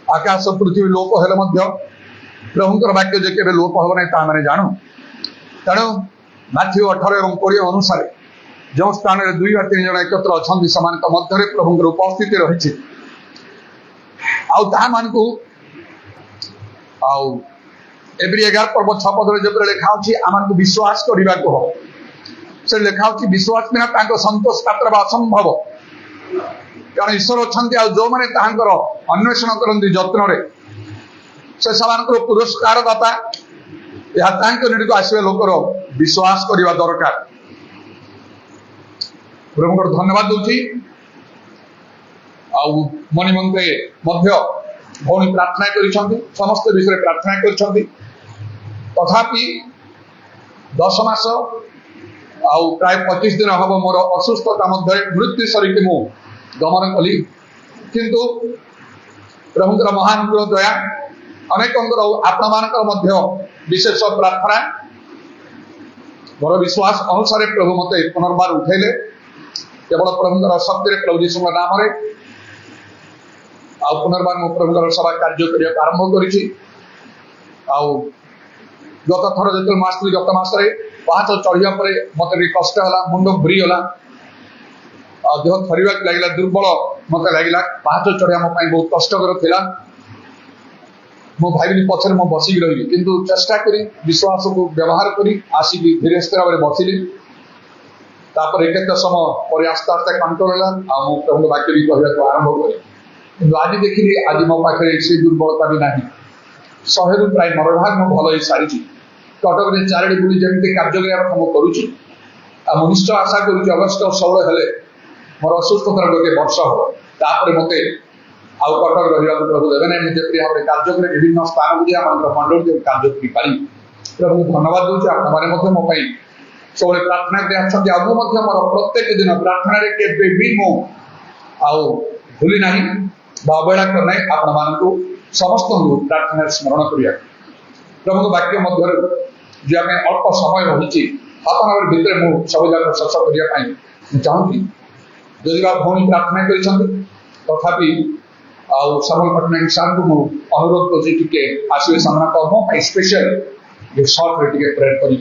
आकाश पृथ्वी लोप हेले प्रभुंर वाक्य जे के लोप हेब ना ता मैंने जानू तेणु माथ्यू 18 और 20 अनुसार जो स्थान में 2 ବା 3 जन एकत्र अच्छा से मध्य प्रभुंर उपस्थिति रही एवरी 11 पर्व 6 पद जो लिखा आम विश्वास करने को हम से लिखा विश्वास बिना संतोष पात्र असंभव कारण ईश्वर अच्छा जो मैंने अन्वेषण करती जत्न से पुरस्कार दाता या निकट आसवे लोकर विश्वास करने दरकार प्रभु धन्यवाद दूसरी मो निमंते भौणी प्रार्थना कर समस्त विषय प्रार्थना कर तथापि 10 मास प्राय 25 दिन हम मोर असुस्थता मध्य मृत्यु शरीर मु गमन कली किंतु प्रभुंर महान दया अनेक आपण मान विशेष प्रार्थना मोर विश्वास अनुसार प्रभु मत पुनर्बार उठेले केवल प्रभुंर शक्ति प्रभु जीशु नाम पुनर्बार मो प्रभुंर सभा कार्य करने आरंभ करी गत थर जो आसती गत मसरे पाहाच चढ़ा पर मत कष्ट है मुंड घूरीगला देह थरवा लगे दुर्बल मत लगे पाहाच चढ़ा मो बहुत कष्टर था मु भाई पचर मु बसिक रही किंतु चेष्टा करी विश्वास को व्यवहार करी आसिक धीरे स्थिर भाव बसिली केत समय पर आस्ते आस्ते कंट्रोल है प्रभु वाक्य भी कहना आरंभ करी कि आज देखिली आज मो पाखे से दुर्बलता भी ना 100 रु प्राय 90 भाग मो भल हो सारी कटक में 4 बुली जमी कार्य करने करुच्ची निश्चय आशा करुच्ची अगस्ट 16 हेले मोर असुस्थतार गोटे वर्ष हम तापर मत आउ कटक रहा प्रभु देवे ना मुझे भाव कार्य कर विभिन्न स्थान को मंडल कार्य करी प्रभु धन्यवाद दूसरी आपने मो सब प्रार्थना कर मोर प्रत्येक दिन प्रार्थना भी मु भूली ना अवहेला करना आपण मानक समस्त प्रार्थना स्मरण करिया प्रभु वाक्य मध्य जो आम अल्प समय रही हाथ भितर मुझे सब जगह शेष करने चाहूँगी जदि भौणी प्रार्थना कर तथापि समल पट्टनायक सार को अनुरोध कर आसवे सामना कर्म स्पेशल सर्ट रे प्रेयर करी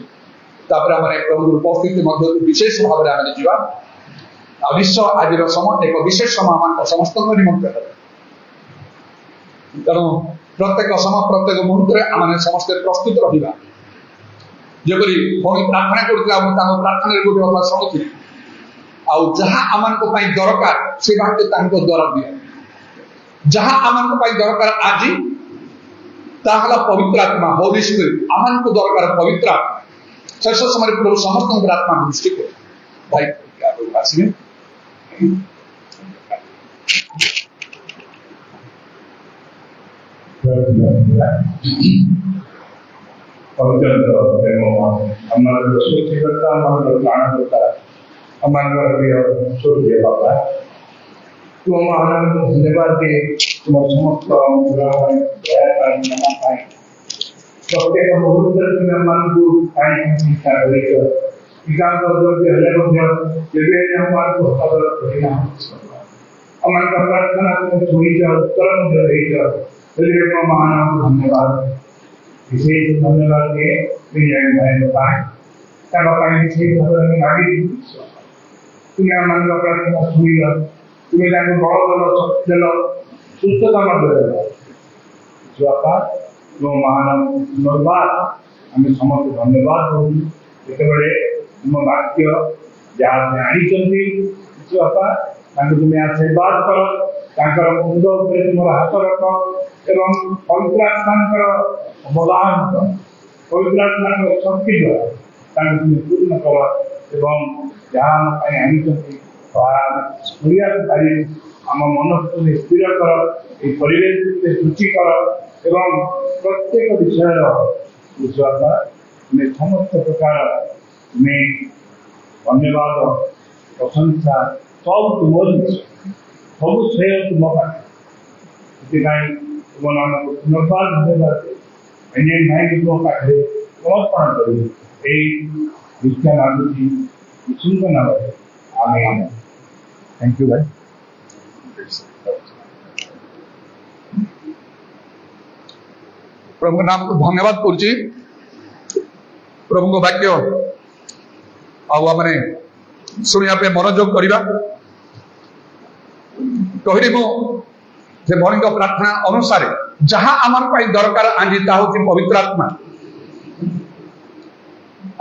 प्रभु उपस्थिति विशेष भाव में आम जा निश्चय आज समय एक विशेष समय आम समस्त निमंत्रण तेणु प्रत्येक समय प्रत्येक मुहूर्त आम समस्ते प्रस्तुत रहा जपरी भौणी प्रार्थना करता प्रार्थना गोटे कथा शुणुली जहाँ आम दरकार से वाक्य द्वारा दिया जहाँ आम दरकार आज ताहला पवित्र आत्मा होली स्पिरिट आम दरकार पवित्र आत्मा शेष समय प्रभु समस्त आत्मा दृष्टि कर भाई आसवे पवित्र प्रेम हमारा सृष्टिकर्ता हमारा प्राणकर्ता हमारा प्रिय स्वर्गीय बाबा तुम हमारा धन्यवाद दे तुम समस्त प्रत्येक मुहूर्त तुम हमको चिंता हमारा प्रार्थना तुम सुनी उत्तर महान धन्यवाद विशेष धन्यवाद के विशेष मांगी तुम्हें आम प्रार्थना शुणिल तुम्हें बल दल शक्ति दल सुस्थता बापा तुम महान धन्यवाद आम समस्त धन्यवाद देते तुम वाक्य जहाँ आनी बापा तुम्हें आशीर्वाद कर मुंड तुम हाथ रख एवं पवित्र आत्मा अवदान पवित्र आत्मा शक्ति द्वारा ତାଙ୍କୁ ତୁମେ ପୂର୍ଣ୍ଣ କର ଏବଂ ଯାହା ଆମ ପାଇଁ ଆଣିଛନ୍ତି ତାହା ଶୁଣିବାକୁ ପାରି ଆମ ମନକୁ ତୁମେ ସ୍ଥିର କର, ଏହି ପରିବେଶକୁ ତୁମେ ସୃଷ୍ଟି କର ଏବଂ ପ୍ରତ୍ୟେକ ବିଷୟର ବିଶ୍ୱାସ ତୁମେ ସମସ୍ତ ପ୍ରକାର ତୁମେ ଧନ୍ୟବାଦ ପ୍ରଶଂସା ସବୁ ତୁମର ସବୁ ଶ୍ରେୟ ତୁମ ପାଖରେ। ସେଥିପାଇଁ ତୁମ ନାମକୁ ପୁନର୍ବାର ଧନ୍ୟବାଦ ଏନେ ଭାଇଙ୍କୁ ତୁମ ପାଖରେ ସମର୍ପଣ କରିବି। এই ଭିକ୍ଷା ମାଗୁଛି ଯୀଶୁଙ୍କ ନାମରେ ଆମେନ୍। थैंक यू भाई। प्रभु नाम को धन्यवाद करुच्ची। प्रभु को वाक्य आने शुणा मनोयोग करवा कहली मुझे भणी प्रार्थना अनुसार जहाँ आम दरकार आज ताहा हूँ पवित्र आत्मा।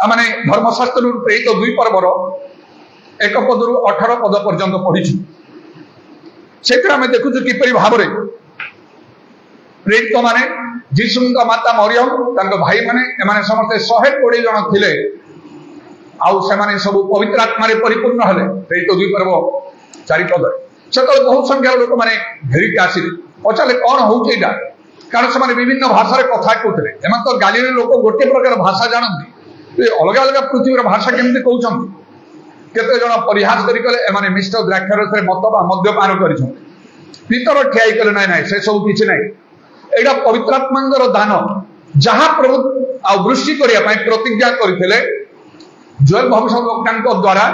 आमने धर्मशास्त्र प्रेरित 2 पर्वर 1 पदरू 18 पद पर्यंत पढ़ीचु। से आम देखु किपरि भाव प्रेरित माने जीशु माता मरियम भाई माने एमाने समस्ते 120 जन थिले आउ सेमाने सब पवित्र आत्मा परिपूर्ण हेले। प्रेरित 2 पर्व 4 पद से बहुत संख्यार लोक मैंने घेरिक आसिले पचारे कौन हूँ कारण से विभिन्न भाषा कथा कहते एम तो गालीले लोक गोटे प्रकार भाषा जानती अलग अलग पृथ्वी भाषा केमती कहते केते जन परिहास करें मिस्टर द्राक्षारस मत मद्यपान कर भीतर ठिया कले ना ना से सब किसी ना एटा पवित्रात्मांगर दान जहाँ प्रभु आ वृष्टि करने प्रतिज्ञा करते जोएल भविष्यवक्ता द्वारा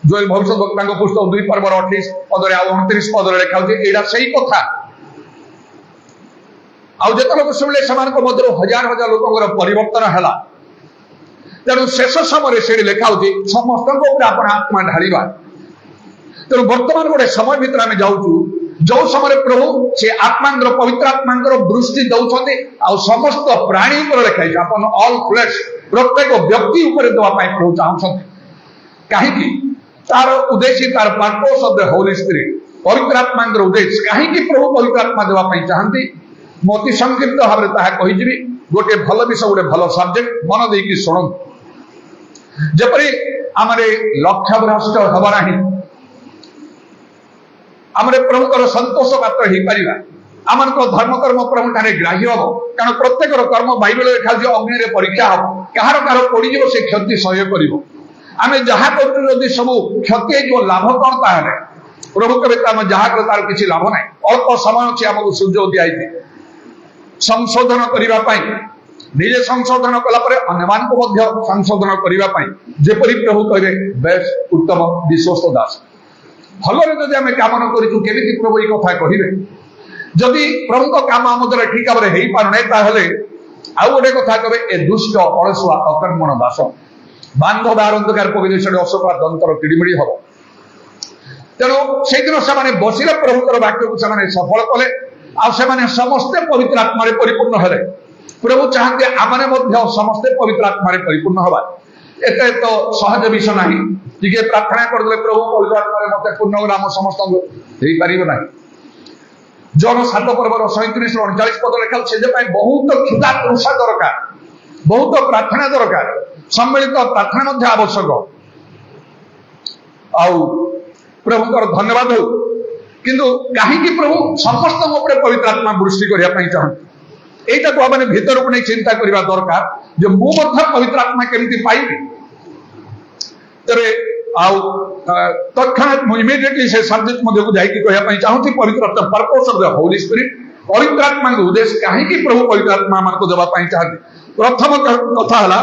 जोएल भविष्यवक्ता पुस्तक 2 पर्व 28 पदरे 29 पदरे लिखा यहाँ से कथा आते लोग शुणिले से हजार हजार लोक परिवर्तन है। तेणु शेष समय से लिखा समस्त आप आत्मा ढाड़ा। तेणु बर्तमान गोटे समय भितर आम जाऊँ जो समय प्रभु से आत्मा पवित्र आत्मा वृष्टि दौरान आ समस्त प्राणी लिखाई अपन ऑल फ्लेश प्रत्येक व्यक्ति देवाई प्रभु चाहते कहीं तार उद्देश्य तार purpose of the Holi spirit पवित्र आत्मा उद्देश्य कहीं प्रभु पवित्र आत्मा देवाई चाहती मती संक्षिप्त भाव में कही गोटे भल विषय गोटे भल सब्जेक्ट मन देकी शुण जपरी आम लक्ष्य भ्रष्ट हवा ना आम प्रभुकर संतोष पात्र हो पार आम धर्म कर्म प्रभु ठारे ग्राह्य हम कारण प्रत्येक कर्म बाइबल लिखा अग्नि परीक्षा हम कहार कहार पड़ज से क्षति सहय कर आम जहाँ कर सब क्षति हो लाभ कौन ताहे प्रभु कहे जहाँ कर तार किसी लाभ ना अल्प समय अच्छे आमको सुजोग दिखाई संशोधन करने निजे संशोधन कलापर अन्य संशोधन करने जेपरी प्रभु कहे बेस उत्तम विश्वस्त दास भलरे जदि आम काम न करूँ केमी प्रभु ये कथा कहे जदि प्रभु काम आम द्वारा ठीक भाव में हो पारे आउ गोटे कथा कहे ए दुष्ट अलसुआ अकर्मण दास बांध बार अंधकार पविदेश अशोका दंतर किड़िमिड़ी हम। तेणु से दिन से बसिले प्रभुकर वाक्य को सफल कले आसे समस्ते पवित्र आत्मा परिपूर्ण हेले। प्रभु चाहते आमने समस्ते पवित्र आत्मा परिपूर्ण हवा एत तो सहज विषय ना टी प्रार्थना करदे प्रभु पवित्र आत्मा मत पूर्ण कर आम समस्त हो पार ना। जन 7 पर्व 37-39 पद लिखा से बहुत क्षुदा तृषा दरकार बहुत प्रार्थना दरकार सम्मिलित प्रार्थना आवश्यक आउ प्रभुकर धन्यवाद हो किंतु कहीं प्रभु समस्त पवित्र आत्मा वृष्टि करने चाहते यहीटा को मैंने भीतर को नहीं चिंता करने दरकार जो मुझे पवित्र आत्मा केमती पाइबी तेरे तत्क्षणात इमिडिएटली से सब्जेक्ट मध्य को जाकि कहना चाहूँगी पवित्र आत्मा purpose of the Holi spirit पवित्र आत्मा उद्देश्य कहीं प्रभु पवित्र आत्मा मान को देवाई चाहते प्रथम कथा है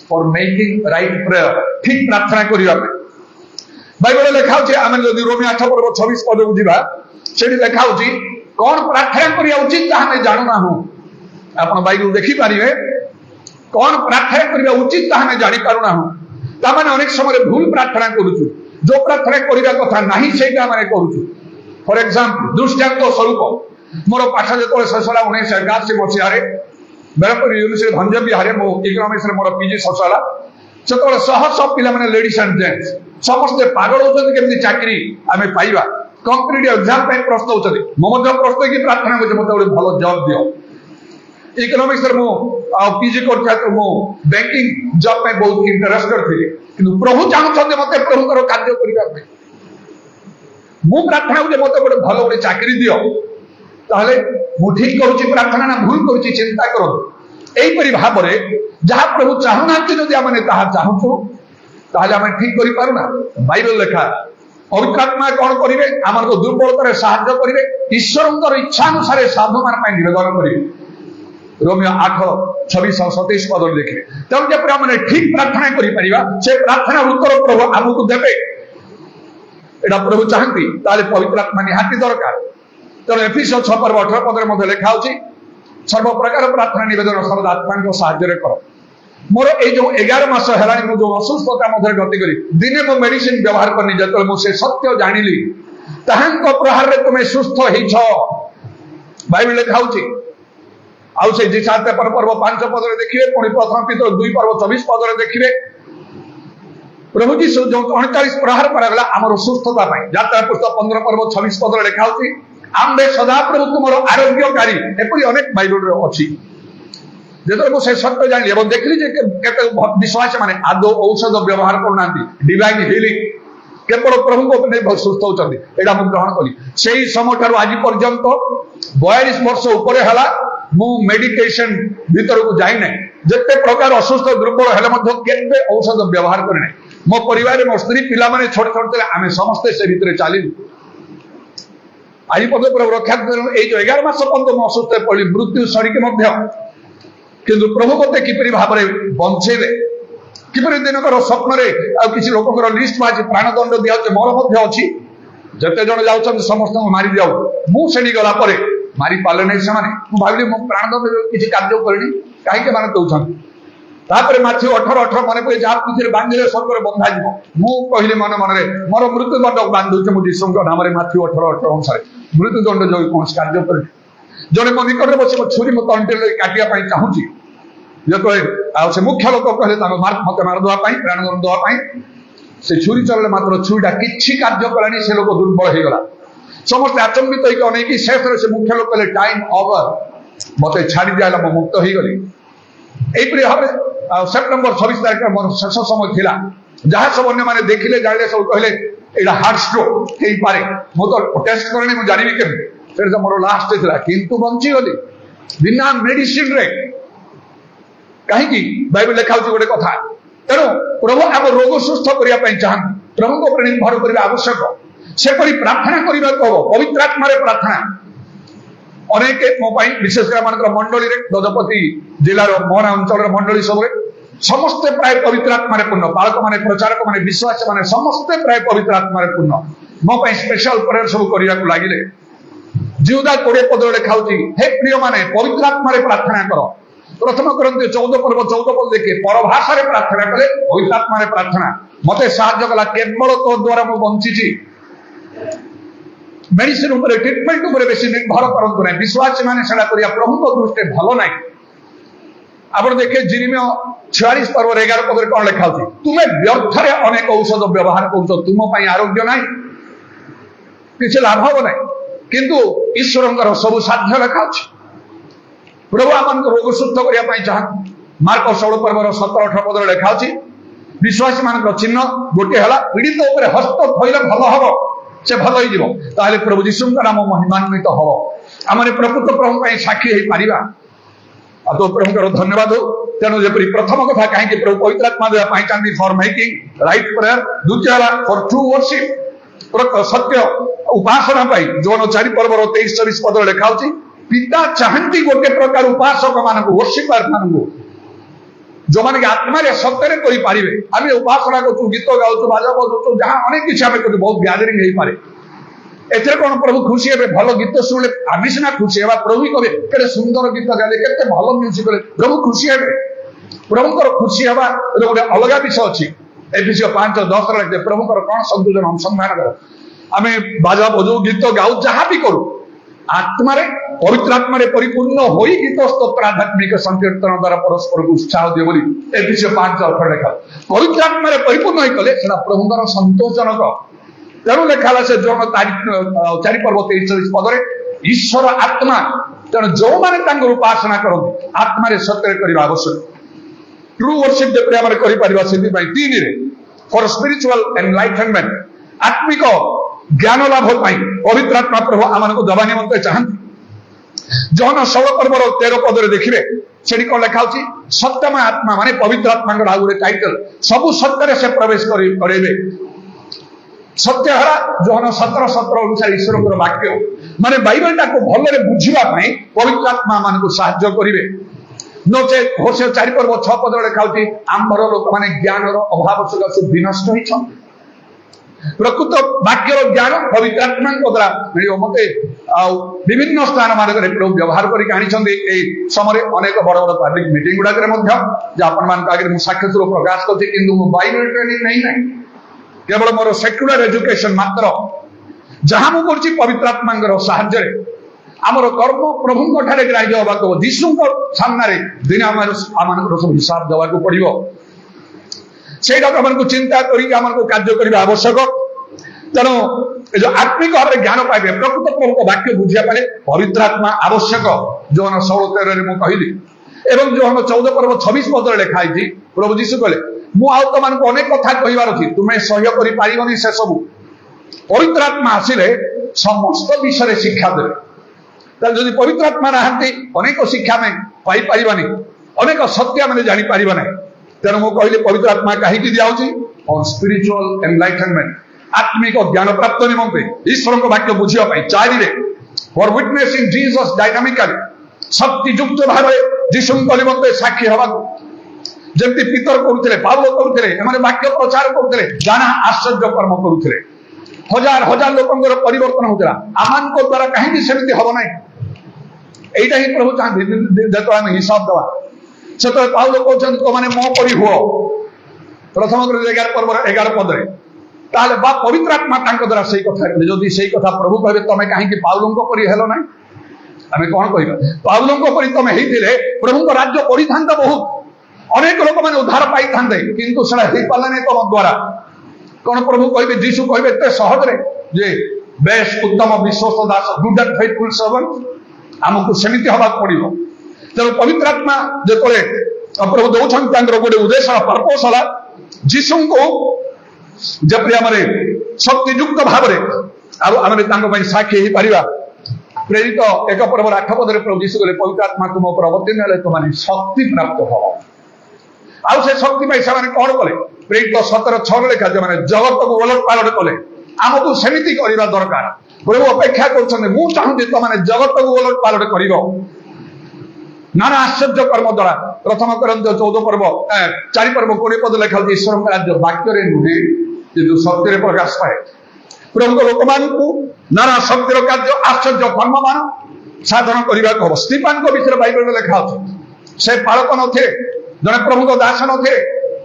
फॉर मेकिंग राइट प्रेयर ठीक प्रार्थना करने बाइबल लिखा आम जब रोमी 8 पर्व 26 पद को जा से लिखा कौन प्रार्थना करने उचित ताहा जानूना हूँ आप बाइबल देखिपारे कौन प्रार्थना करने उचित ताहा जापारूना हूँ ताने अनेक समय भूल प्रार्थना करुचु जो प्रार्थना करने कथा नहीं से करुचु फॉर एग्जांपल दृष्टांत स्वरूप मोर पाठ जो शेष है 1981 मसीह बेलपुर यूनिवर्सिटी भंज विहार मो इकोनॉमिक्स मोर पीजी शेष है से शह शह पिला लेडीज एंड जेंट्स समस्ते पागल होती केमती चाकरी आम पाइबा कॉम्पिटिटिव एग्जाम प्रस्तुत होती मो प्रस्तुत की प्रार्थना कर भल जॉब दियो इकोनॉमिक्स मु पीजी कर मु बैंकिंग जॉब में बहुत इंटरेस्टेड थी किंतु प्रभु चाहते मते प्रभुकर कार्य करने मु प्रार्थना जे मते गोटे भल गोटे चाकरी दियो ताहले मु ठीक करूची प्रार्थना ना भूल करूची चिंता करो एहीपरि भाव जहाँ प्रभु चाहूना जदि आम चाहूँ ताहले आम ठीक कर पारुना बाइबल लेखा पवित्र आत्मा कौन करेंगे आम दुर्बलतार साहाଯ୍य करेंगे ईश्वर इच्छा अनुसार साधु मान निवेदन करेंगे रोमियो 8:26-27 पद देखिए तेणु जब मैंने ठीक प्रार्थना कर से प्रार्थना उत्तर प्रभु आमको देवे एटा प्रभु चाहती ताले पवित्र आत्मा निहाती दरकार तेणु एफिसियों 6:18 पद लिखा होची सर्व प्रकार प्रार्थना निवेदन सर्वदा आत्मा साहाଯ୍य कर मोर ए जो 11 मास है जो असुस्थता मध्य गति करी दिने मो मेडिसिन व्यवहार करनी जो मुझे सत्य जानिली ताहांको प्रहार रे तुमे सुस्थ होइछ बाइबल लिखा होची आउ से जिसा पेपर पर्व 5 पद रे देखिए पुणी प्रथम पितर 2 पर्व 24 पद रे देखिए प्रभु जी जो 39 प्रहार करागला हमर सुस्थता पाई यात्रा पुस्तक 15 पर्व 26 पद रे लिखा होची आम्बे सदा प्रभु तुमरो आरोग्यकारी एपरि अनेक बाइबल रे अछि जेतो मो से सत्य जानि एवं देखली जे केते विश्वास माने आदो औषध व्यवहार करना डिवाइन हीलिंग केवल प्रभु को निर्भर सुस्थ होचंदी एडा मु ग्रहण करी सेही समय ठारू आज पर्यंत 42 वर्ष ऊपर हला मु मेडिकेशन भीतर को जाई नै जते प्रकार असुस्थ दुर्बल हेले मध्य केते औषध व्यवहार करे नै मो परिवार मो स्त्री पिला माने छोट छोट तले आमे समस्त से भीतर चालिलु आज पद प्रभु रक्षा ए जो 11 मास पर्यंत मो असुस्थ पड़ी मृत्यु सरी के मध्य किंतु प्रभु मते किपरि भाबरे बंचेले किपरि दिनकर स्वप्न रे आ किछि लोककर लिस्ट बाजी प्राणदंड दियाउचे मोर मध्य अछि जते जण जाउछन समस्त मारि दियाउ मु सेनी गला परे मारि पाले नै समाने मु भाबिले मु प्राणदंड किछि कार्य करनी काहे के माने दउछन तापर माथि 18 मने पय जा पृथ्वी बांधिले स्वर्ग रे बंधा जिवो मु कहिले मन मन रे मोर मृत्यु दंड बांधुचे मु दिसंग नाम रे माथि 18 अनुसार मृत्यु दंड जो कोन कार्य करे जने मो निकट रे बसी छुरी मो तंटेल काटिया पई चाहूची जो से मुख्य लोक कहले मत मार दवा प्राणदंड दवा से छुरी चलले मात्र छुरीटा किछि कार्य कलानी से लोक दुर्बल हो गला समस्त आचंबित होइक अनेक शेष से मुख्य लोक कहले टाइम ओवर मते छाड़ी दियाला मो मुक्त हो गली एपरि भाबे सेप्टेम्बर 26 तारिख मोर शेष समय थिला जहाँ सब अन्य माने देखिले जानिले सब कहले एडा हार्ट स्ट्रोक हेई पारे मो तो टेस्ट करनी मु जानिबी केबे फिर तो मोर लास्ट थिला किंतु बंची गली बिना मेडिसिन रे कहीं बाइबल लिखा गोटे कथा तेणु प्रभु आम रोग सुस्थ करने चाहती प्रभु को निर्भर करने आवश्यक से प्रार्थना करने को हम पवित्र आत्मा प्रार्थना अनेक मो विशेषकर मान मंडली गजपति जिलार मोहना अंचल मंडली सब समस्ते प्राय पवित्र आत्मा पूर्ण बालक माने प्रचारक माने विश्वास माने समस्ते प्राय पवित्र आत्मा पूर्ण मो स्पेशल प्रेयर सब करने को लगिले जिहुदा 20 पद लिखा हे प्रिय माने पवित्र आत्मा प्रार्थना कर प्रथम करते 14 पर्व 14 पद देखे परभाषा प्रार्थना कले पवित्र आत्मा प्रार्थना मते साहाय्य कला केवल तो द्वारा मु बंची मेडिसिन ऊपर ट्रीटमेंट ऊपर बेसी निर्भर करंतु नै विश्वास माने सेला करिया प्रभु को दृष्टि भलो नै आपण देखे जिरिमिया 46 पर्व 11 पद कोन लिखा होती तुमे व्यर्थ रे अनेक औषध व्यवहार करछो तुम पई आरोग्य नै किछ लाभ हो नै किंतु ईश्वरंकर सब साध्य लिखा अछि प्रभु आम रोग सुस्थ करने चाहती मार्क 16 पर्व 17-18 पद लिखा विश्वासी मान चिन्ह गोटे है पीड़ित उपर हस्त धोले भल हम से भल हो प्रभु जीशु नाम महिमान्वित हम आम प्रकृत प्रभु साक्षी हो पारिबा तो प्रभु धन्यवाद हो तेणु जपरी प्रथम कथा कहीं प्रभु पवित्र आत्मा देवा चाहती फॉर मेकिंग राइट प्रेयर द्वितीय फॉर ट्रू वर्शिप सत्य उपासना पाई जोन 4 पर्व 23-24 पद लिखा पिता चाहती गोटे प्रकार उपासक मानक वर्शिपर मानक जो माने आत्मा सत्य करें आम उपासना कर गीत गाऊँ बाजा बजाऊ जहाँ अनेक किसी आम कर बहुत गैदरिंग हो पारे एथेर कौन प्रभु खुशी हे भल गीत शुणिले आम सीना खुशी हे प्रभु कहे के सुंदर गीत गाइले के भल म्यूजिक कले प्रभु खुशी हे प्रभुकर खुशी हवा गोटे अलग विषय अच्छी एफिसियों 5:10 लिखते प्रभुकर कौन संतुलन अनुसंधान कर आम बाजा बजाऊ गीत गाऊ जहाँ भी करूँ आत्मा पवित्र आत्मा परिपूर्ण हो गीत स्तोत्र आध्यात्मिक संकीर्तन द्वारा परस्पर को उत्साह दिए बोली एफिसियों 5:18 लिखा पवित्र आत्मा परिपूर्ण हो कले प्रभुकर संतोषजनक तेणु लिखा से जो 4 पर्व 23-24 पद ईश्वर आत्मा ତେଣୁ ଯୋଉମାନେ ତାଙ୍କର ଉପାସନା କରନ୍ତି ଆତ୍ମାରେ ସତ୍ୟରେ କରିବା ଆବଶ୍ୟକ। ଟ୍ରୁ worship ଯେପରି ଆମେ କରିପାରିବା ସେଥିପାଇଁ 3ରେ ଫର ସ୍ପିରିଚୁଆଲ ଏନଲାଇଟନମେଣ୍ଟ ଆତ୍ମିକ ଜ୍ଞାନ ଲାଭ ପାଇଁ ପବିତ୍ର ଆତ୍ମା ପ୍ରଭୁ ଆମମାନଙ୍କୁ ଦେବା ନିମନ୍ତେ ଚାହାନ୍ତି। ଜହନ 16 ପର୍ବର 13 ପଦରେ ଦେଖିବେ ସେଠି କଣ ଲେଖା ହଉଛି ସତ୍ୟମୟ ଆତ୍ମା ମାନେ ପବିତ୍ର ଆତ୍ମାଙ୍କର ଆଉ ଗୋଟେ ଟାଇଟଲ ସବୁ ସତ୍ୟରେ ସେ ପ୍ରବେଶ କରେଇବେ। ସତ୍ୟହାରା ଜହନ 17:17 ଅନୁସାରେ ଈଶ୍ୱରଙ୍କର ବାକ୍ୟ ମାନେ ବାଇବେଲଟାକୁ ଭଲରେ ବୁଝିବା ପାଇଁ ପବିତ୍ର ଆତ୍ମା ମାନଙ୍କୁ ସାହାଯ୍ୟ କରିବେ। ନଚେତ ହୋସେୟ 4 ପର୍ବ 6 ପଦରେ ଲେଖା ହଉଛି ଆମ୍ଭର ଲୋକମାନେ ଜ୍ଞାନର ଅଭାବ ସକାଶୁ ବିନଷ୍ଟ ହୋଇଛନ୍ତି। ପ୍ରକୃତ ବାକ୍ୟର ଜ୍ଞାନ ପବିତ୍ର ଆତ୍ମାଙ୍କ ଦ୍ୱାରା ମିଳିବ। ମତେ ଆଉ ବିଭିନ୍ନ ସ୍ଥାନ ମାନଙ୍କରେ ପ୍ରଭୁ ବ୍ୟବହାର କରିକି ଆଣିଛନ୍ତି। ଏଇ ସମୟରେ ଅନେକ ବଡ ବଡ ପାବ୍ଲିକ ମିଟିଂ ଗୁଡାକରେ ମଧ୍ୟ ଯେ ଆପଣମାନଙ୍କ ଆଗରେ ମୁଁ ସାକ୍ଷ୍ୟ ସ୍ୱରୂପ ପ୍ରକାଶ କରୁଛି, କିନ୍ତୁ ମୁଁ ବାଇବେଲ ଟ୍ରେନିଂ ନେଇନାହିଁ, କେବଳ ମୋର ସେକ୍ୟୁଲାର ଏଜୁକେସନ ମାତ୍ର। ଯାହା ମୁଁ କରୁଛି ପବିତ୍ର ଆତ୍ମାଙ୍କର ସାହାଯ୍ୟରେ ଆମର କର୍ମ ପ୍ରଭୁଙ୍କ ଠାରେ ଗ୍ରାହ୍ୟ ହେବାକୁ ଯୀଶୁଙ୍କ ସାମ୍ନାରେ ଦିନେ ଆମମାନଙ୍କର ସବୁ ହିସାବ ଦେବାକୁ ପଡିବ। ସେଇଟାକୁ ଆମକୁ ଚିନ୍ତା କରିକି ଆମକୁ କାର୍ଯ୍ୟ କରିବା ଆବଶ୍ୟକ। ତେଣୁ ଏ ଯୋଉ ଆତ୍ମିକ ଭାବରେ ଜ୍ଞାନ ପାଇବେ ପ୍ରକୃତ ପ୍ରଭୁଙ୍କ ବାକ୍ୟ ବୁଝିବା ପାଇଁ ପବିତ୍ର ଆତ୍ମା ଆବଶ୍ୟକ। ଜୋହନ 16:13ରେ ମୁଁ କହିଲି ଏବଂ ଜୋହନ 14 ପର୍ବ 26 ପଦରେ ଲେଖା ହେଇଛି ପ୍ରଭୁ ଯୀଶୁ କହିଲେ ମୁଁ ଆଉ ତମାନଙ୍କୁ ଅନେକ କଥା କହିବାର ଅଛି, ତୁମେ ସହ୍ୟ କରିପାରିବନି ସେ ସବୁ। ପବିତ୍ର ଆତ୍ମା ଆସିଲେ ସମସ୍ତ ବିଷୟରେ ଶିକ୍ଷା ଦେବେ। ତାହେଲେ ଯଦି ପବିତ୍ର ଆତ୍ମା ନାହାନ୍ତି ଅନେକ ଶିକ୍ଷା ଆମେ ପାଇପାରିବାନି, ଅନେକ ସତ୍ୟ ଆମେ ଜାଣିପାରିବା ନାହିଁ। ତେଣୁ ମୁଁ କହିଲି ପବିତ୍ର ଆତ୍ମା କାହିଁକି ଦିଆହଉଛି? ଫର ସ୍ପିରିଚୁଆଲ ଏନଲାଇଟନମେଣ୍ଟ ଆତ୍ମିକ ଜ୍ଞାନ ପ୍ରାପ୍ତ ନିମନ୍ତେ ଈଶ୍ୱରଙ୍କ ବାକ୍ୟ ବୁଝିବା ପାଇଁ। 4ରେ ଫର ୱିଟନେସିଂ ଜିସସ୍ ଡାଇନାମିକାଲି ଶକ୍ତିଯୁକ୍ତ ଭାବରେ ଯୀଶୁଙ୍କ ନିମନ୍ତେ ସାକ୍ଷୀ ହେବାକୁ ଯେମିତି ପିତର କରୁଥିଲେ, ପାଉଲ କରୁଥିଲେ, ଏମାନେ ବାକ୍ୟ ପ୍ରଚାର କରୁଥିଲେ, ଜାଣା ଆଶ୍ଚର୍ଯ୍ୟ କର୍ମ କରୁଥିଲେ, ହଜାର ହଜାର ଲୋକଙ୍କର ପରିବର୍ତ୍ତନ ହଉଥିଲା। ଆମମାନଙ୍କ ଦ୍ୱାରା କାହିଁକି ସେମିତି ହବ ନାହିଁ? এইটা ହିଁ ପ୍ରଭୁ ଚାହାନ୍ତି। ଯେତେବେଳେ ଆମେ ହିସାବ ଦେବା ସେତେବେଳେ ପାଉଲ କହୁଛନ୍ତି ତମାନେ ମୋ ପରି ହୁଅ, ପ୍ରଥମ 11 ପର୍ବର 11 ପଦରେ। ତାହେଲେ ବା ପବିତ୍ର ଆତ୍ମା ତାଙ୍କ ଦ୍ୱାରା ସେଇ କଥା କହିଲେ। ଯଦି ସେଇ କଥା ପ୍ରଭୁ କହିବେ ତମେ କାହିଁକି ପାଉଲଙ୍କ ପରି ହେଲ ନାହିଁ, ଆମେ କଣ କହିବା? ପାଉଲଙ୍କ ପରି ତମେ ହେଇଥିଲେ ପ୍ରଭୁଙ୍କ ରାଜ୍ୟ ବଢିଥାନ୍ତା ବହୁତ, ଅନେକ ଲୋକମାନେ ଉଦ୍ଧାର ପାଇଥାନ୍ତେ, କିନ୍ତୁ ସେଟା ହେଇପାରିଲାନି ତମ ଦ୍ୱାରା। କଣ ପ୍ରଭୁ କହିବେ, ଯୀଶୁ କହିବେ ଏତେ ସହଜରେ ଯେ ବେଶ ଉତ୍ତମ ବିଶ୍ୱସ୍ତ Das, good and faithful servant. ଆମକୁ ସେମିତି ହବାକୁ ପଡିବ। ତେଣୁ ପବିତ୍ର ଆତ୍ମା ଯେତେବେଳେ ପ୍ରଭୁ ଦଉଛନ୍ତି ତାଙ୍କର ଗୋଟେ ଉଦ୍ଦେଶ୍ୟ ପର୍ପୋସ ହେଲା ଯୀଶୁଙ୍କୁ ଯେପରି ଆମେ ଶକ୍ତିଯୁକ୍ତ ଭାବରେ ଆଉ ଆମେ ତାଙ୍କ ପାଇଁ ସାକ୍ଷୀ ହେଇପାରିବା। ପ୍ରେରିତ 1 ପର୍ବର 8 ପଦରେ ପ୍ରଭୁ ଯୀଶୁ କହିଲେ ପବିତ୍ର ଆତ୍ମା ତୁମ ଉପରେ ଅବତୀର୍ଣ୍ଣ ହେଲେ ତୁମେ ଶକ୍ତି ପ୍ରାପ୍ତ ହବ। ଆଉ ସେ ଶକ୍ତି ପାଇଁ ସେମାନେ କଣ କଲେ? ପ୍ରେରିତ 17:6 ଲେଖା ସେମାନେ ଜଗତକୁ ଓଲଟ ପାଲଟ କଲେ। ଆମକୁ ସେମିତି କରିବା ଦରକାର। ପ୍ରଭୁ ଅପେକ୍ଷା କରୁଛନ୍ତି, ମୁଁ ଚାହୁଁଛି ତମାନେ ଜଗତକୁ ଓଲଟ ପାଲଟ କରିବ ନାନା ଆଶ୍ଚର୍ଯ୍ୟ କର୍ମ ଦ୍ୱାରା। ପ୍ରଥମ କରନ୍ଥୀୟ 14 ପର୍ବ 4 ପର୍ବ 20 ପଦ ଲେଖା ହଉଛି ଈଶ୍ୱରଙ୍କ ରାଜ୍ୟ ବାକ୍ୟରେ ନୁହେଁ କିନ୍ତୁ ଶକ୍ତିରେ ପ୍ରକାଶ ପାଏ। ପ୍ରଭୁଙ୍କ ଲୋକମାନଙ୍କୁ ନାନା ଶକ୍ତିର କାର୍ଯ୍ୟ ଆଶ୍ଚର୍ଯ୍ୟ କର୍ମମାନ ସାଧନ କରିବାକୁ ହବ। ସ୍ତିଫାନଙ୍କ ବିଷୟରେ ବାଇବେଲରେ ଲେଖା ଅଛି ସେ ପାଳକ ନଥିଲେ, ଜଣେ ପ୍ରଭୁଙ୍କ ଦାସ ନଥିଲେ,